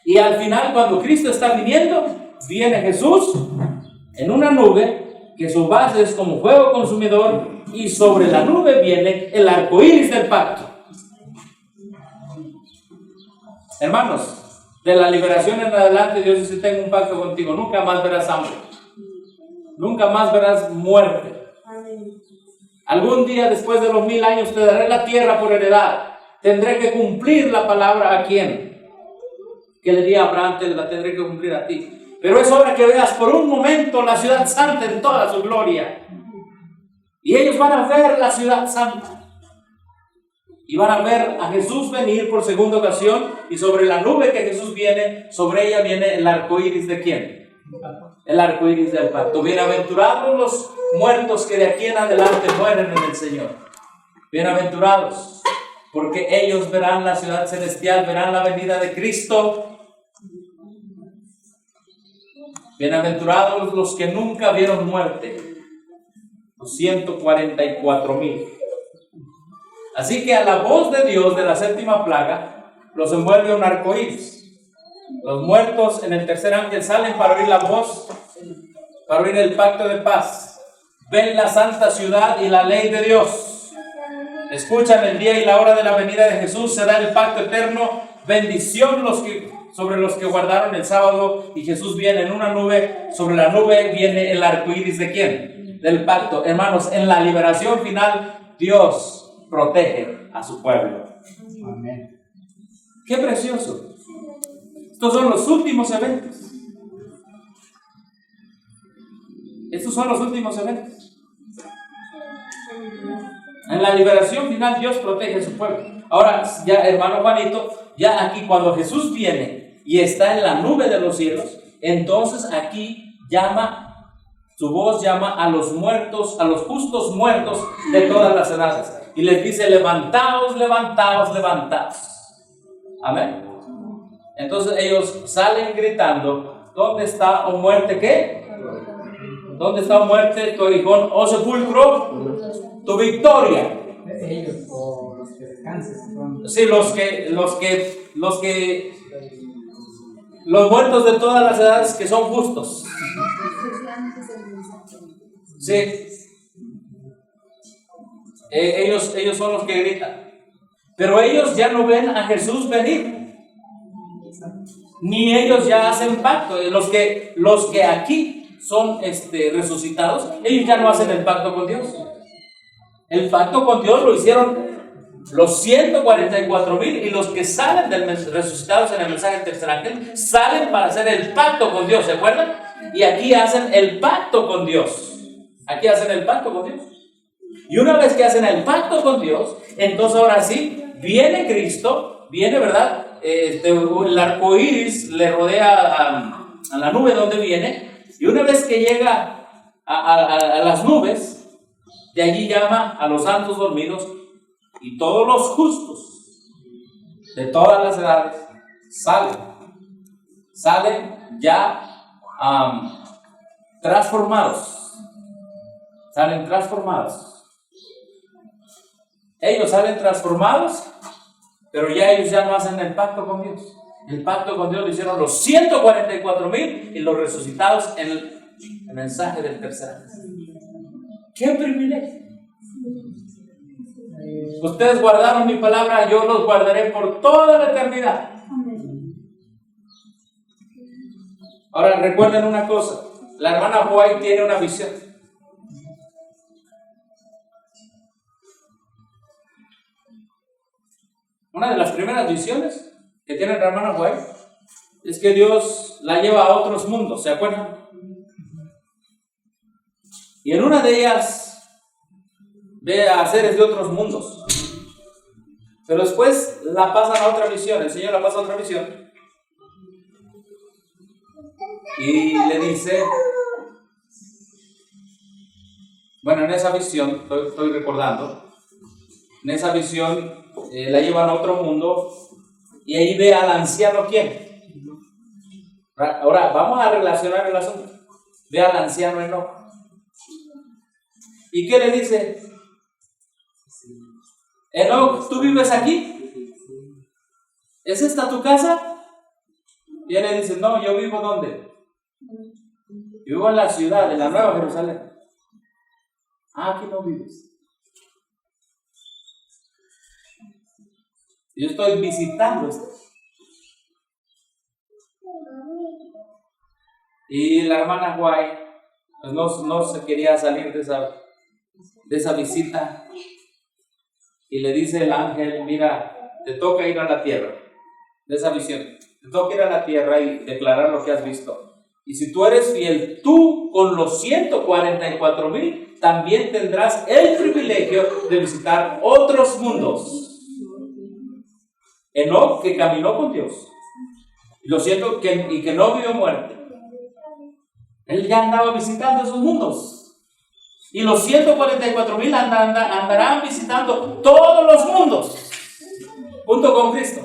Y al final, cuando Cristo está viniendo, viene Jesús en una nube que su base es como fuego consumidor, y sobre la nube viene el arco iris del pacto. Hermanos, de la liberación en adelante, Dios dice: tengo un pacto contigo, nunca más verás hambre, nunca más verás muerte. Algún día después de los 1000 años te daré la tierra por heredad. Tendré que cumplir la palabra a quién. Que le di a Abraham, te la tendré que cumplir a ti. Pero es hora que veas por un momento la ciudad santa en toda su gloria. Y ellos van a ver la ciudad santa. Y van a ver a Jesús venir por segunda ocasión. Y sobre la nube que Jesús viene, sobre ella viene el arco iris de quién. El arco iris del pacto. Bienaventurados los muertos que de aquí en adelante mueren en el Señor. Bienaventurados, porque ellos verán la ciudad celestial, verán la venida de Cristo. Bienaventurados los que nunca vieron muerte, los 144,000. Así que a la voz de Dios de la séptima plaga los envuelve un arco iris. Los muertos en el tercer ángel salen para oír la voz, para oír el pacto de paz. Ven la santa ciudad y la ley de Dios. Escuchan el día y la hora de la venida de Jesús. Se da el pacto eterno. Bendición sobre los que guardaron el sábado. Y Jesús viene en una nube. Sobre la nube viene el arco iris de quién? Del pacto. Hermanos, en la liberación final, Dios protege a su pueblo. Amén. ¡Qué precioso! Estos son los últimos eventos. Estos son los últimos eventos. En la liberación final Dios protege a su pueblo. Ahora, ya hermano Juanito, ya aquí cuando Jesús viene y está en la nube de los cielos, entonces aquí su voz llama a los muertos, a los justos muertos de todas las edades. Y les dice, levantaos, levantaos, levantaos. Amén. Entonces ellos salen gritando, ¿dónde está, oh muerte, qué? ¿Dónde está, oh muerte, tu aguijón, oh sepulcro, tu victoria? Ellos o los que descansen. Sí, los muertos de todas las edades que son justos. Sí. Ellos son los que gritan. Pero ellos ya no ven a Jesús venir. Ni ellos ya hacen pacto. Los que aquí son resucitados, ellos ya no hacen el pacto con Dios. El pacto con Dios lo hicieron los 144,000, y los que salen resucitados en el mensaje del tercer ángel salen para hacer el pacto con Dios, ¿se acuerdan? Y aquí hacen el pacto con Dios. Aquí hacen el pacto con Dios. Y una vez que hacen el pacto con Dios, entonces ahora sí, viene Cristo, viene, ¿verdad? El arco iris le rodea a la nube donde viene, y una vez que llega a las nubes, de allí llama a los santos dormidos, y todos los justos de todas las edades salen ya transformados. Salen transformados. Ellos salen transformados, pero ya ellos ya no hacen el pacto con Dios. El pacto con Dios lo hicieron los 144,000 y los resucitados en el mensaje del tercer ángel. ¡Qué privilegio! Ustedes guardaron mi palabra, yo los guardaré por toda la eternidad. Ahora recuerden una cosa, la hermana White tiene una visión. Una de las primeras visiones que tiene la hermana White es que Dios la lleva a otros mundos, ¿se acuerdan? Y en una de ellas ve a seres de otros mundos. Pero después la pasan a otra visión, el Señor la pasa a otra visión. Y le dice, bueno, en esa visión, estoy recordando, en esa visión la llevan a otro mundo y ahí ve al anciano, ¿quién? Ahora vamos a relacionar el asunto. Ve al anciano Enoc. ¿Y qué le dice? Enoc, ¿tú vives aquí? ¿Es esta tu casa? Y él le dice, no, yo vivo ¿dónde? Yo vivo en la ciudad, en la Nueva Jerusalén. Ah, aquí no vives. Yo estoy visitando esto. Y la hermana White pues no se quería salir de esa de esa visita y le dice el ángel: mira, te toca ir a la tierra, de esa visión, te toca ir a la tierra y declarar lo que has visto. Y si tú eres fiel, tú con los 144,000 también tendrás el privilegio de visitar otros mundos. Enoc, que caminó con Dios, lo siento, y que no vio muerte, él ya andaba visitando esos mundos. Y los 144,000 andarán visitando todos los mundos, junto con Cristo.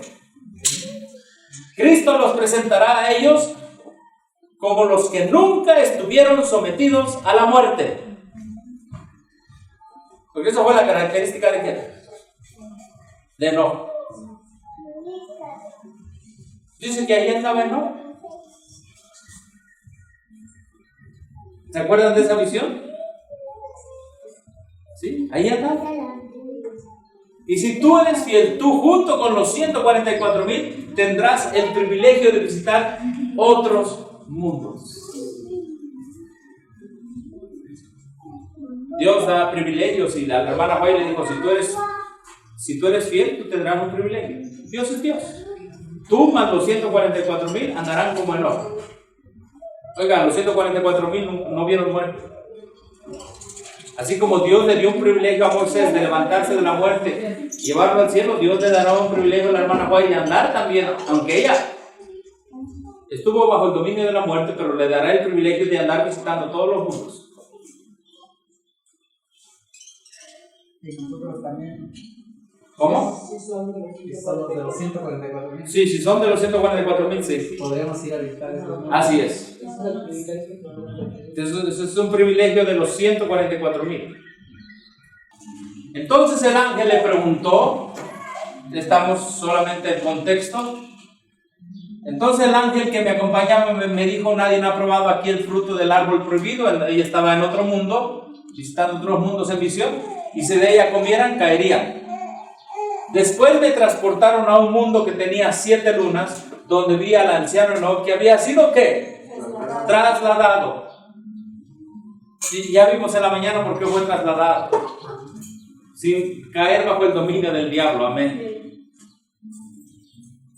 Cristo los presentará a ellos como los que nunca estuvieron sometidos a la muerte. Porque esa fue la característica de ¿quién? De Enoc. Dice que ahí andaba Enoc. ¿Se acuerdan de esa visión? Sí, ahí andaba. Y si tú eres fiel, tú junto con los 144,000 tendrás el privilegio de visitar otros mundos. Dios da privilegios y la hermana White le dijo: si tú eres fiel, tú tendrás un privilegio. Dios es Dios. Tú más los 144,000 andarán como Enoc. Oigan, los 144,000 no vieron muerte. Así como Dios le dio un privilegio a Moisés de levantarse de la muerte y llevarlo al cielo, Dios le dará un privilegio a la hermana White de andar también, aunque ella estuvo bajo el dominio de la muerte, pero le dará el privilegio de andar visitando todos los mundos. Y nosotros también. ¿Cómo? Si son de los 144,000. Sí, si son de los 144,000, sí. Podríamos ir a visitar esos mundos. Así es. Eso es un privilegio de los 144,000. Entonces el ángel le preguntó, estamos solamente en contexto. Entonces el ángel que me acompañaba me dijo: nadie ha probado aquí el fruto del árbol prohibido. Ella estaba en otro mundo, visitando otros mundos en visión, y si de ella comieran, caerían. Después me transportaron a un mundo que tenía 7 lunas, donde vi al anciano Enoc, que había sido ¿qué? Trasladado. Sí, ya vimos en la mañana por qué fue trasladado, sin caer bajo el dominio del diablo. Amén.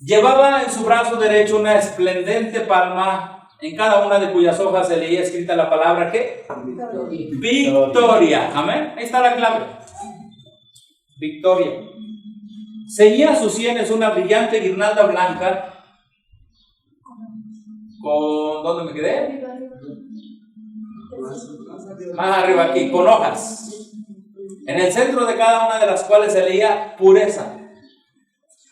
Llevaba en su brazo derecho una esplendente palma, en cada una de cuyas hojas se leía escrita la palabra ¿qué? Victoria. Amén. Ahí está la clave. Victoria. Ceñía sus sienes una brillante guirnalda blanca con... ¿dónde me quedé? Más arriba aquí, con hojas. En el centro de cada una de las cuales se leía pureza.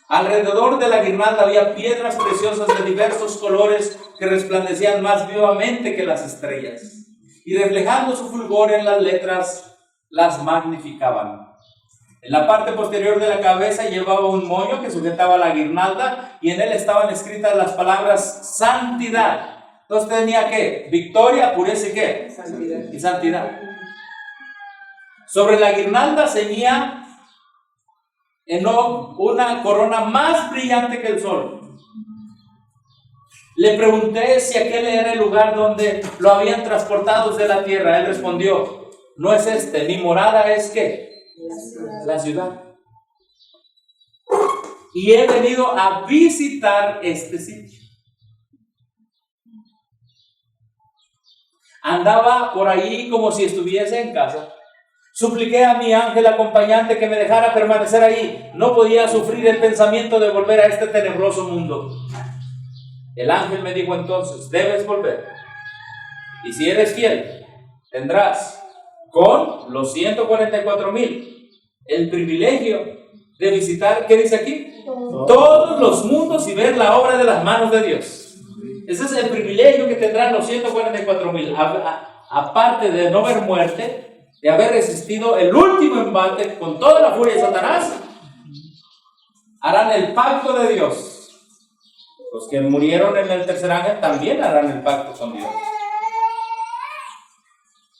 Alrededor de la guirnalda había piedras preciosas de diversos colores que resplandecían más vivamente que las estrellas, y reflejando su fulgor en las letras, las magnificaban. En la parte posterior de la cabeza llevaba un moño que sujetaba la guirnalda, y en él estaban escritas las palabras santidad. Entonces tenía ¿qué? Victoria, pureza y ¿qué? Santidad. Y santidad. Sobre la guirnalda ceñía Enoc una corona más brillante que el sol. Le pregunté si aquel era el lugar donde lo habían transportado desde la tierra. Él respondió: no es este, mi morada es ¿qué? La ciudad. Y he venido a visitar este sitio. Andaba por ahí como si estuviese en casa. Supliqué a mi ángel acompañante que me dejara permanecer ahí. No podía sufrir el pensamiento de volver a este tenebroso mundo. El ángel me dijo entonces: debes volver. Y si eres fiel, tendrás con los 144,000 el privilegio de visitar, ¿qué dice aquí? Todos los mundos y ver la obra de las manos de Dios. Ese es el privilegio que tendrán los 144,000. Aparte de no ver muerte, de haber resistido el último embate con toda la furia de Satanás, harán el pacto de Dios. Los que murieron en el tercer ángel también harán el pacto con Dios.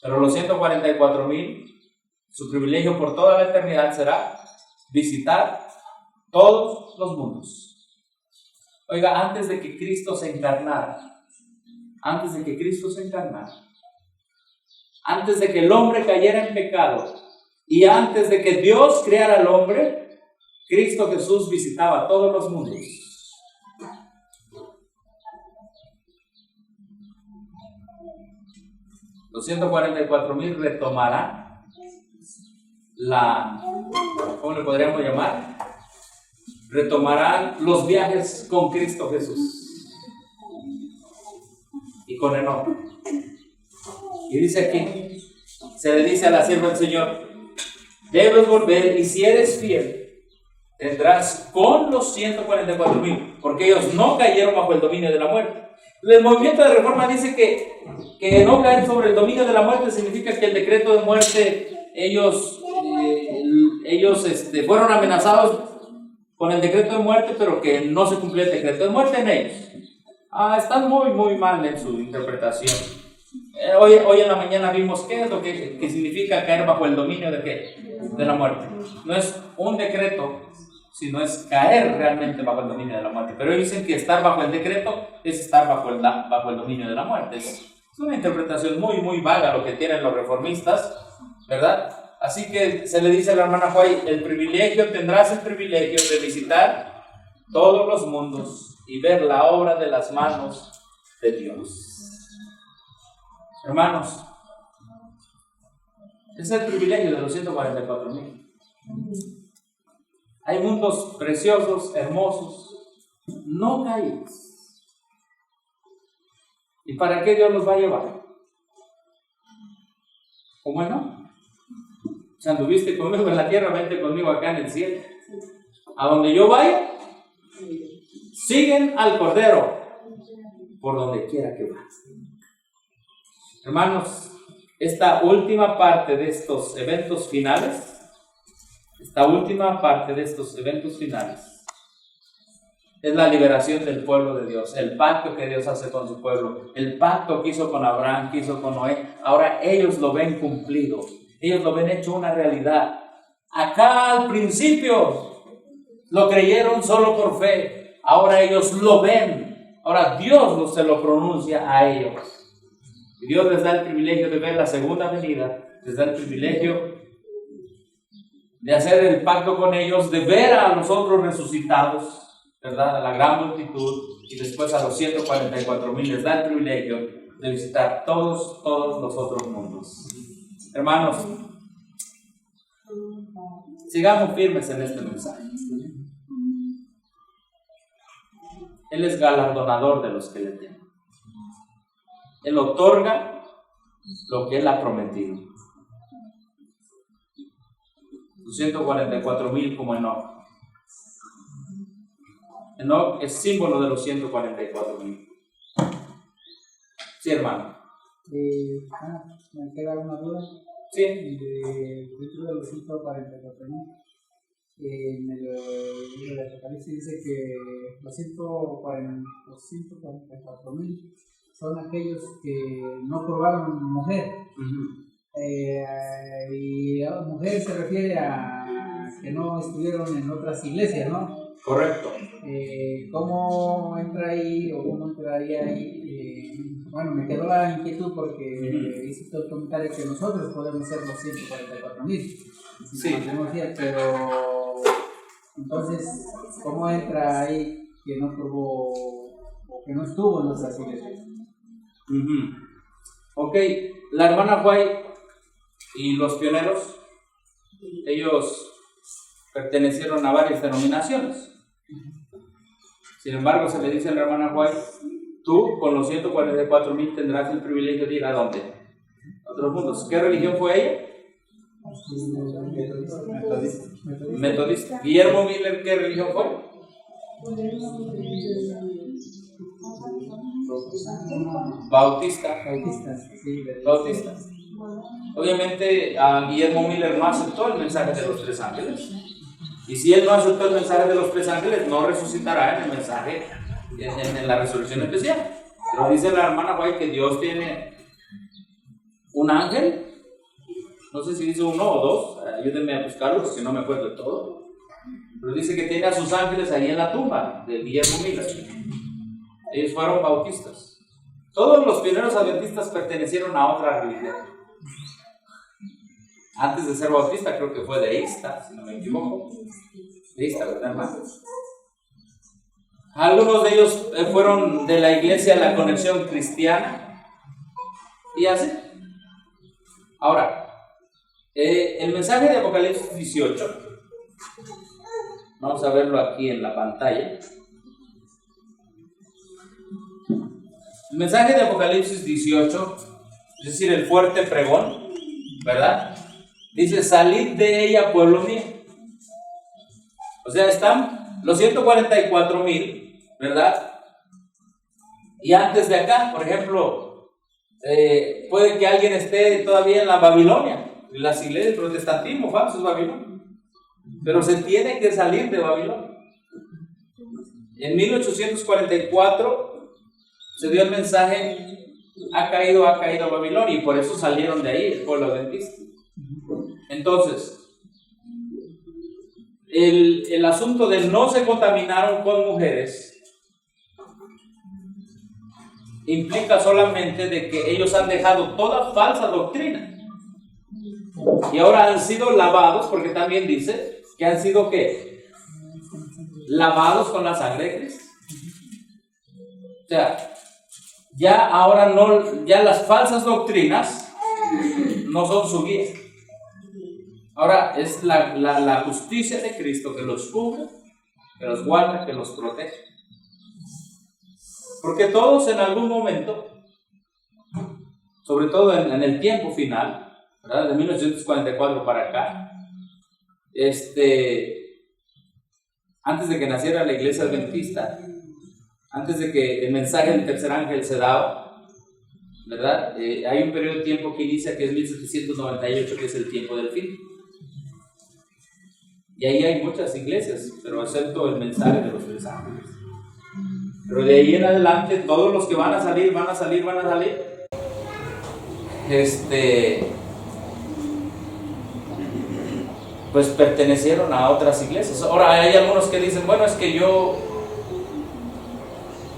Pero los 144,000, su privilegio por toda la eternidad será visitar todos los mundos. Oiga, antes de que Cristo se encarnara, antes de que el hombre cayera en pecado y antes de que Dios creara al hombre, Cristo Jesús visitaba todos los mundos. Los 144,000 retomarán ¿cómo le podríamos llamar? Retomarán los viajes con Cristo Jesús y con Enoc. Y dice aquí, se le dice a la sierva del Señor, debes volver y si eres fiel, tendrás con los 144,000, porque ellos no cayeron bajo el dominio de la muerte. El movimiento de reforma dice que no caer sobre el dominio de la muerte significa que el decreto de muerte, ellos fueron amenazados con el decreto de muerte, pero que no se cumplió el decreto de muerte en ellos. Están muy, muy mal en su interpretación. Hoy en la mañana vimos qué es lo que significa caer bajo el dominio de qué, de la muerte. No es un decreto, sino es caer realmente bajo el dominio de la muerte. Pero ellos dicen que estar bajo el decreto es estar bajo el dominio de la muerte. Es una interpretación muy, muy vaga lo que tienen los reformistas, ¿verdad? Así que se le dice a la hermana White, tendrás el privilegio de visitar todos los mundos y ver la obra de las manos de Dios. Hermanos, es el privilegio de los 144,000. Hay mundos preciosos, hermosos, no caídos. ¿Y para qué Dios los va a llevar? ¿Cómo no? Si anduviste conmigo en la tierra, vente conmigo acá en el cielo. A donde yo vaya, siguen al Cordero por donde quiera que vaya. Hermanos, esta última parte de estos eventos finales, es la liberación del pueblo de Dios, el pacto que Dios hace con su pueblo, el pacto que hizo con Abraham, que hizo con Noé. Ahora ellos lo ven cumplido, ellos lo ven hecho una realidad. Acá al principio lo creyeron solo por fe, ahora ellos lo ven, ahora Dios se lo pronuncia a ellos. Y Dios les da el privilegio de ver la segunda venida, les da el privilegio de hacer el pacto con ellos, de ver a los otros resucitados, ¿verdad? A la gran multitud, y después a los 144,000 les da el privilegio de visitar todos los otros mundos. Hermanos, sigamos firmes en este mensaje. Él es galardonador de los que le temen. Él otorga lo que Él ha prometido. Los 144,000 como Enoc. Enoc es símbolo de los 144,000. Sí, hermano. Me queda una duda. Sí. Dentro de los 144,000, en el libro de Apocalipsis dice que los 144,000 son aquellos que no probaron mujer. Y a mujer se refiere a que no estuvieron en otras iglesias, ¿no? Correcto. ¿Cómo entra ahí o cómo entraría ahí? Bueno, me quedó la inquietud porque hiciste el comentario que nosotros podemos ser los 144,000. Sí. Pero entonces, ¿cómo entra ahí que no probó o que no estuvo en otras iglesias? Ok, la hermana White y los pioneros, ellos pertenecieron a varias denominaciones. Sin embargo, se le dice a la hermana White, tú con los 144,000 tendrás el privilegio de ir ¿a dónde? A otros mundos. ¿Qué religión fue ella? Metodista. Guillermo Miller, ¿qué religión fue? Bautista. Obviamente a Guillermo Miller no aceptó el mensaje de los 3 ángeles. Y si él no aceptó el mensaje de los 3 ángeles, no resucitará en el mensaje, en la resurrección especial. Pero dice la hermana White que Dios tiene un ángel. No sé si dice 1 o 2, ayúdenme a buscarlo porque no me acuerdo de todo. Pero dice que tiene a sus ángeles ahí en la tumba de Guillermo Miller. Ellos fueron bautistas. Todos los pioneros adventistas pertenecieron a otra religión. Antes de ser bautista, creo que fue deísta, si no me equivoco. Deísta, ¿verdad, hermano? Algunos de ellos fueron de la iglesia La Conexión Cristiana. Y así. Ahora, el mensaje de Apocalipsis 18, vamos a verlo aquí en la pantalla. El mensaje de Apocalipsis 18, es decir, el fuerte pregón, ¿verdad? Dice: salid de ella, pueblo mío. O sea, están los 144,000, ¿verdad? Y antes de acá, por ejemplo, puede que alguien esté todavía en la Babilonia, en las iglesias, el protestantismo falso es Babilonia, pero se tiene que salir de Babilonia. En 1844 se dio el mensaje: ha caído Babilonia, y por eso salieron de ahí el pueblo adventista. Entonces, el asunto de no se contaminaron con mujeres implica solamente de que ellos han dejado toda falsa doctrina y ahora han sido lavados, porque también dice que han sido ¿qué? Lavados con la sangre de Cristo. O sea, ya ahora no, ya las falsas doctrinas no son su guía. Ahora es la justicia de Cristo que los cubre, que los guarda, que los protege. Porque todos en algún momento, sobre todo en el tiempo final, ¿verdad? De 1944 para acá, antes de que naciera la iglesia adventista, antes de que el mensaje del tercer ángel se daba, ¿verdad? Hay un periodo de tiempo que inicia, que es 1798, que es el tiempo del fin. Y ahí hay muchas iglesias, pero excepto el mensaje de los tres ángeles. Pero de ahí en adelante, todos los que van a salir, pues pertenecieron a otras iglesias. Ahora hay algunos que dicen: bueno, es que yo,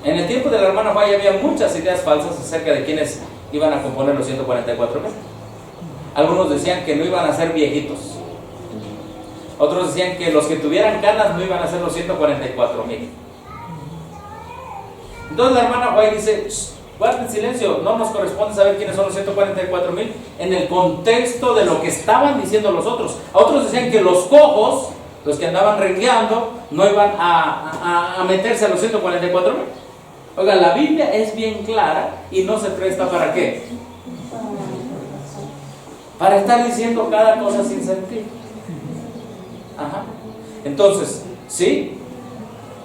en el tiempo de la hermana Fay había muchas ideas falsas acerca de quiénes iban a componer los 144,000. Algunos decían que no iban a ser viejitos. Otros decían que los que tuvieran canas no iban a ser los 144,000. Entonces la hermana White dice: guarden silencio, no nos corresponde saber quiénes son los 144,000 en el contexto de lo que estaban diciendo los otros. A otros decían que los cojos, los que andaban rengueando, no iban a meterse a los 144,000. Oiga, la Biblia es bien clara y no se presta ¿para qué? Para estar diciendo cada cosa sin sentido. Ajá. Entonces, sí,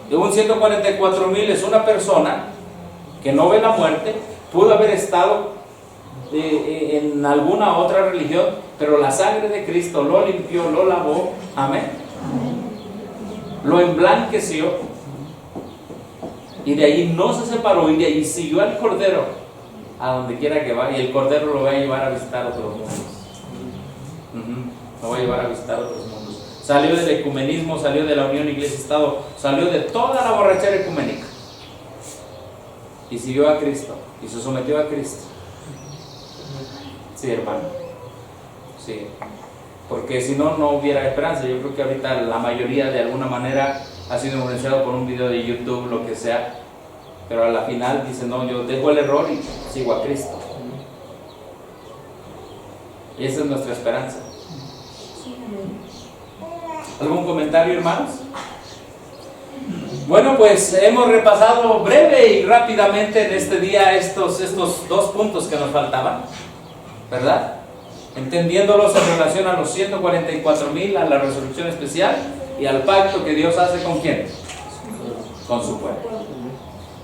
un 144,000 es una persona que no ve la muerte, pudo haber estado en alguna otra religión, pero la sangre de Cristo lo limpió, lo lavó, amén, lo emblanqueció, y de ahí no se separó, y de ahí siguió al Cordero a donde quiera que vaya, y el Cordero lo va a llevar a visitar otros mundos. Lo va a llevar a visitar otros mundos. Salió del ecumenismo, salió de la unión iglesia-estado, salió de toda la borrachera ecuménica y siguió a Cristo y se sometió a Cristo. Sí, hermano, sí, porque si no, no hubiera esperanza. Yo creo que ahorita la mayoría de alguna manera ha sido influenciado por un video de YouTube, lo que sea, pero a la final dice: no, yo dejo el error y sigo a Cristo. Y esa es nuestra esperanza. ¿Algún comentario, hermanos? Bueno, pues hemos repasado breve y rápidamente en este día estos dos puntos que nos faltaban, ¿verdad? Entendiéndolos en relación a los 144,000, a la resurrección especial y al pacto que Dios hace ¿con quién? Con su pueblo.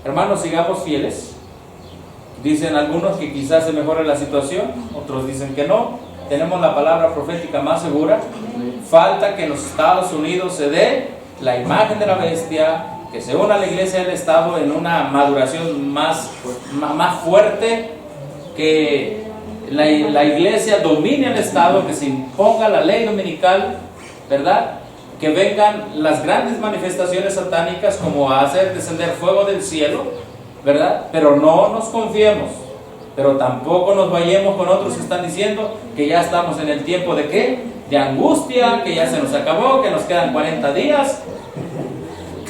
Hermanos, sigamos fieles. Dicen algunos que quizás se mejore la situación, otros dicen que no. Tenemos la palabra profética más segura. Falta que en los Estados Unidos se dé la imagen de la bestia, que se una a la iglesia del Estado en una maduración más fuerte, que la iglesia domine el Estado, que se imponga la ley dominical, ¿verdad? Que vengan las grandes manifestaciones satánicas, como a hacer descender fuego del cielo, ¿verdad? Pero no nos confiemos, Pero tampoco nos vayamos con otros que están diciendo que ya estamos en el tiempo de ¿qué? De angustia, que ya se nos acabó, que nos quedan 40 días.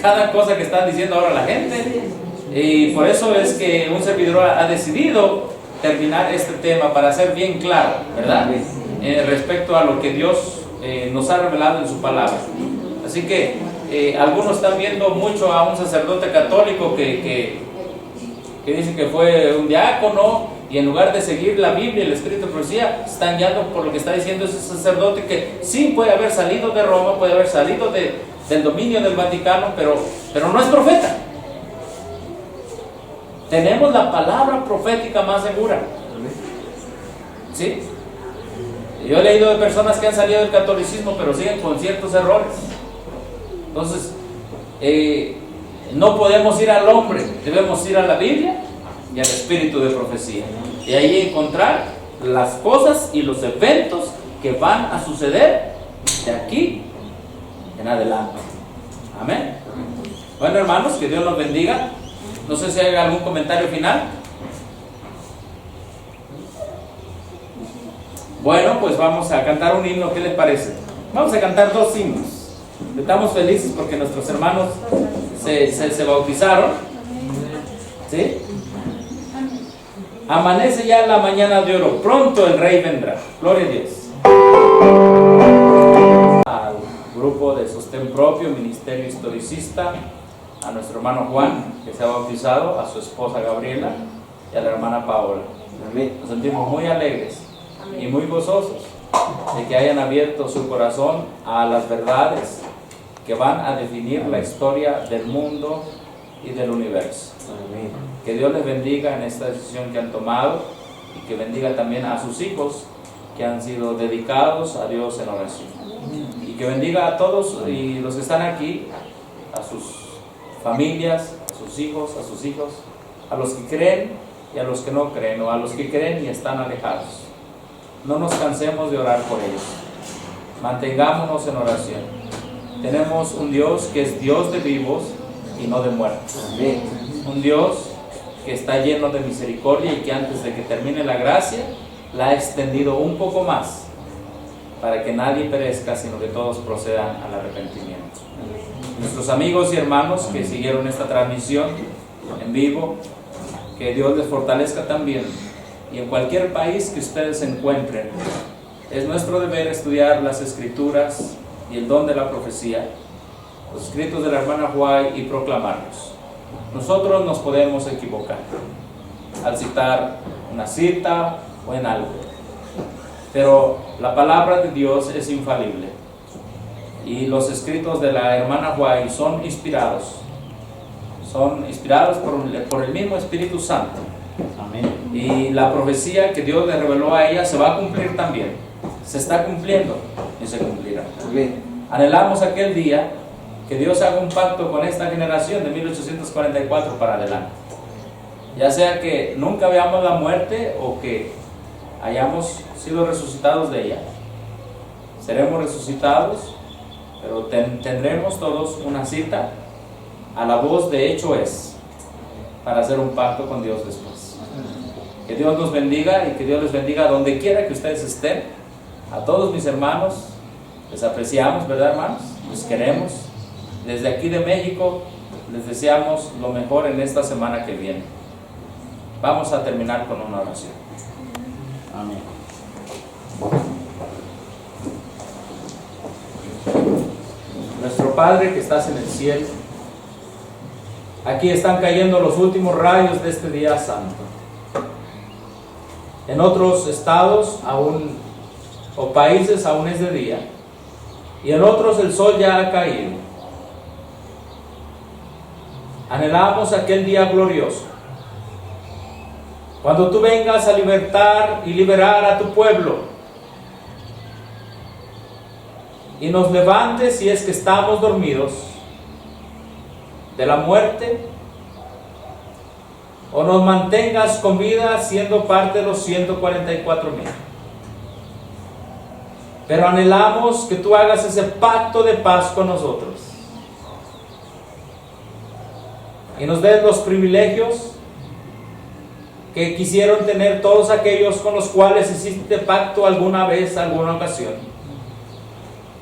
Cada cosa que están diciendo ahora la gente. Y por eso es que un servidor ha decidido terminar este tema para ser bien claro, ¿verdad? Respecto a lo que Dios nos ha revelado en su palabra. Así que algunos están viendo mucho a un sacerdote católico que dice que fue un diácono, y en lugar de seguir la Biblia y el Espíritu de profecía, están guiando por lo que está diciendo ese sacerdote, que sí puede haber salido de Roma, puede haber salido del dominio del Vaticano, pero no es profeta. Tenemos la palabra profética más segura. ¿Sí? Yo he leído de personas que han salido del catolicismo, pero siguen con ciertos errores. Entonces, no podemos ir al hombre, debemos ir a la Biblia y al espíritu de profecía. Y ahí encontrar las cosas y los eventos que van a suceder de aquí en adelante. Amén. Bueno, hermanos, que Dios los bendiga. No sé si hay algún comentario final. Bueno, pues vamos a cantar un himno. ¿Qué les parece? Vamos a cantar 2 himnos. Estamos felices porque nuestros hermanos se bautizaron. ¿Sí? Amanece ya la mañana de oro, pronto el Rey vendrá. Gloria a Dios. Al grupo de Sostén Propio, Ministerio Historicista, a nuestro hermano Juan, que se ha bautizado, a su esposa Gabriela y a la hermana Paola. Nos sentimos muy alegres y muy gozosos de que hayan abierto su corazón a las verdades que van a definir la historia del mundo y del universo. Amén. Que Dios les bendiga en esta decisión que han tomado, y que bendiga también a sus hijos que han sido dedicados a Dios en oración. Y que bendiga a todos y los que están aquí, a sus familias, a sus hijos, a los que creen y a los que no creen, o a los que creen y están alejados. No nos cansemos de orar por ellos. Mantengámonos en oración. Tenemos un Dios que es Dios de vivos y no de muertos. Amén. Un Dios que está lleno de misericordia y que antes de que termine la gracia la ha extendido un poco más para que nadie perezca, sino que todos procedan al arrepentimiento. Nuestros amigos y hermanos que siguieron esta transmisión en vivo, que Dios les fortalezca también, y en cualquier país que ustedes se encuentren, es nuestro deber estudiar las Escrituras y el don de la profecía, los escritos de la hermana Huay, y proclamarlos. Nosotros nos podemos equivocar al citar una cita o en algo, pero la palabra de Dios es infalible, y los escritos de la hermana Huay son inspirados por el mismo Espíritu Santo. Amén. Y la profecía que Dios le reveló a ella se va a cumplir también, se está cumpliendo y se cumplirá. Amén. Anhelamos aquel día que Dios haga un pacto con esta generación de 1844 para adelante, ya sea que nunca veamos la muerte o que hayamos sido resucitados de ella. Seremos resucitados, pero tendremos todos una cita a la voz de hecho es, para hacer un pacto con Dios después. Que Dios nos bendiga y que Dios les bendiga donde quiera que ustedes estén. A todos mis hermanos les apreciamos, ¿verdad, hermanos? Les queremos. Desde aquí de México les deseamos lo mejor en esta semana que viene. Vamos a terminar con una oración. Amén. Nuestro Padre que estás en el cielo, aquí están cayendo los últimos rayos de este día santo. En otros estados aún, o países aún es de día, y en otros el sol ya ha caído. Anhelamos aquel día glorioso, cuando tú vengas a libertar y liberar a tu pueblo, y nos levantes, si es que estamos dormidos, de la muerte, o nos mantengas con vida siendo parte de los 144,000. Pero anhelamos que tú hagas ese pacto de paz con nosotros y nos des los privilegios que quisieron tener todos aquellos con los cuales hiciste pacto alguna vez, alguna ocasión.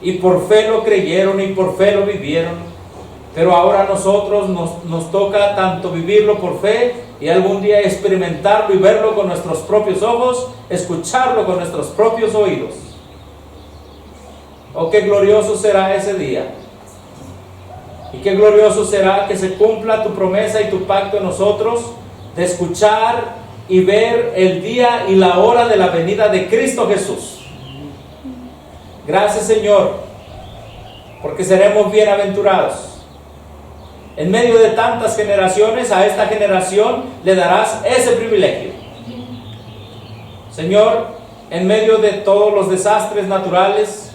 Y por fe lo creyeron y por fe lo vivieron. Pero ahora a nosotros nos toca tanto vivirlo por fe y algún día experimentarlo y verlo con nuestros propios ojos, escucharlo con nuestros propios oídos. Oh, qué glorioso será ese día. Y qué glorioso será que se cumpla tu promesa y tu pacto en nosotros de escuchar y ver el día y la hora de la venida de Cristo Jesús. Gracias, Señor, porque seremos bienaventurados. En medio de tantas generaciones, a esta generación le darás ese privilegio. Señor, en medio de todos los desastres naturales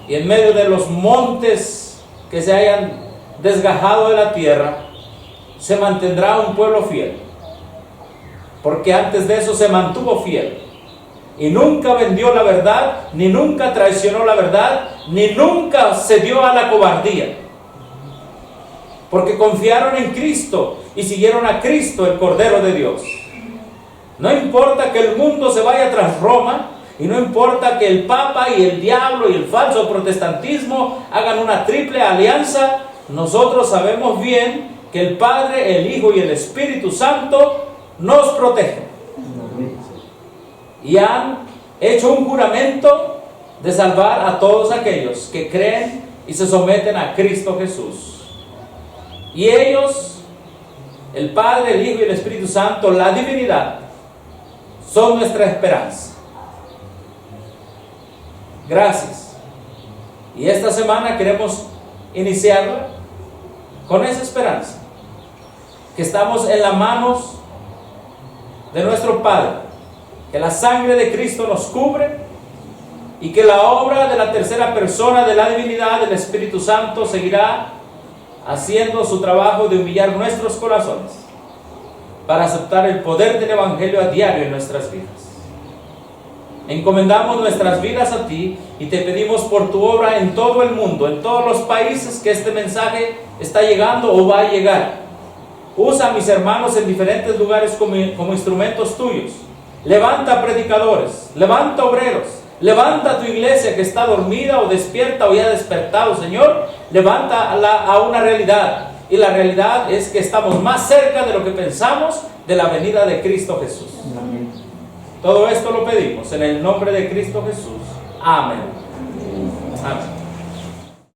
y en medio de los montes que se hayan desgajado de la tierra, se mantendrá un pueblo fiel, porque antes de eso se mantuvo fiel y nunca vendió la verdad, ni nunca traicionó la verdad, ni nunca cedió a la cobardía, porque confiaron en Cristo y siguieron a Cristo, el Cordero de Dios. No importa que el mundo se vaya tras Roma, y no importa que el Papa y el diablo y el falso protestantismo hagan una triple alianza, nosotros sabemos bien que el Padre, el Hijo y el Espíritu Santo nos protegen. Y han hecho un juramento de salvar a todos aquellos que creen y se someten a Cristo Jesús. Y ellos, el Padre, el Hijo y el Espíritu Santo, la divinidad, son nuestra esperanza. Gracias. Y esta semana queremos iniciarla con esa esperanza, que estamos en las manos de nuestro Padre, que la sangre de Cristo nos cubre y que la obra de la tercera persona de la divinidad, del Espíritu Santo, seguirá haciendo su trabajo de humillar nuestros corazones para aceptar el poder del Evangelio a diario en nuestras vidas. Encomendamos nuestras vidas a ti y te pedimos por tu obra en todo el mundo, en todos los países que este mensaje está llegando o va a llegar. Usa a mis hermanos en diferentes lugares como instrumentos tuyos. Levanta predicadores, levanta obreros, levanta tu iglesia que está dormida o despierta o ya despertado, Señor. Levántala a una realidad, y la realidad es que estamos más cerca de lo que pensamos de la venida de Cristo Jesús. Amén. Todo esto lo pedimos en el nombre de Cristo Jesús. Amén. Amén.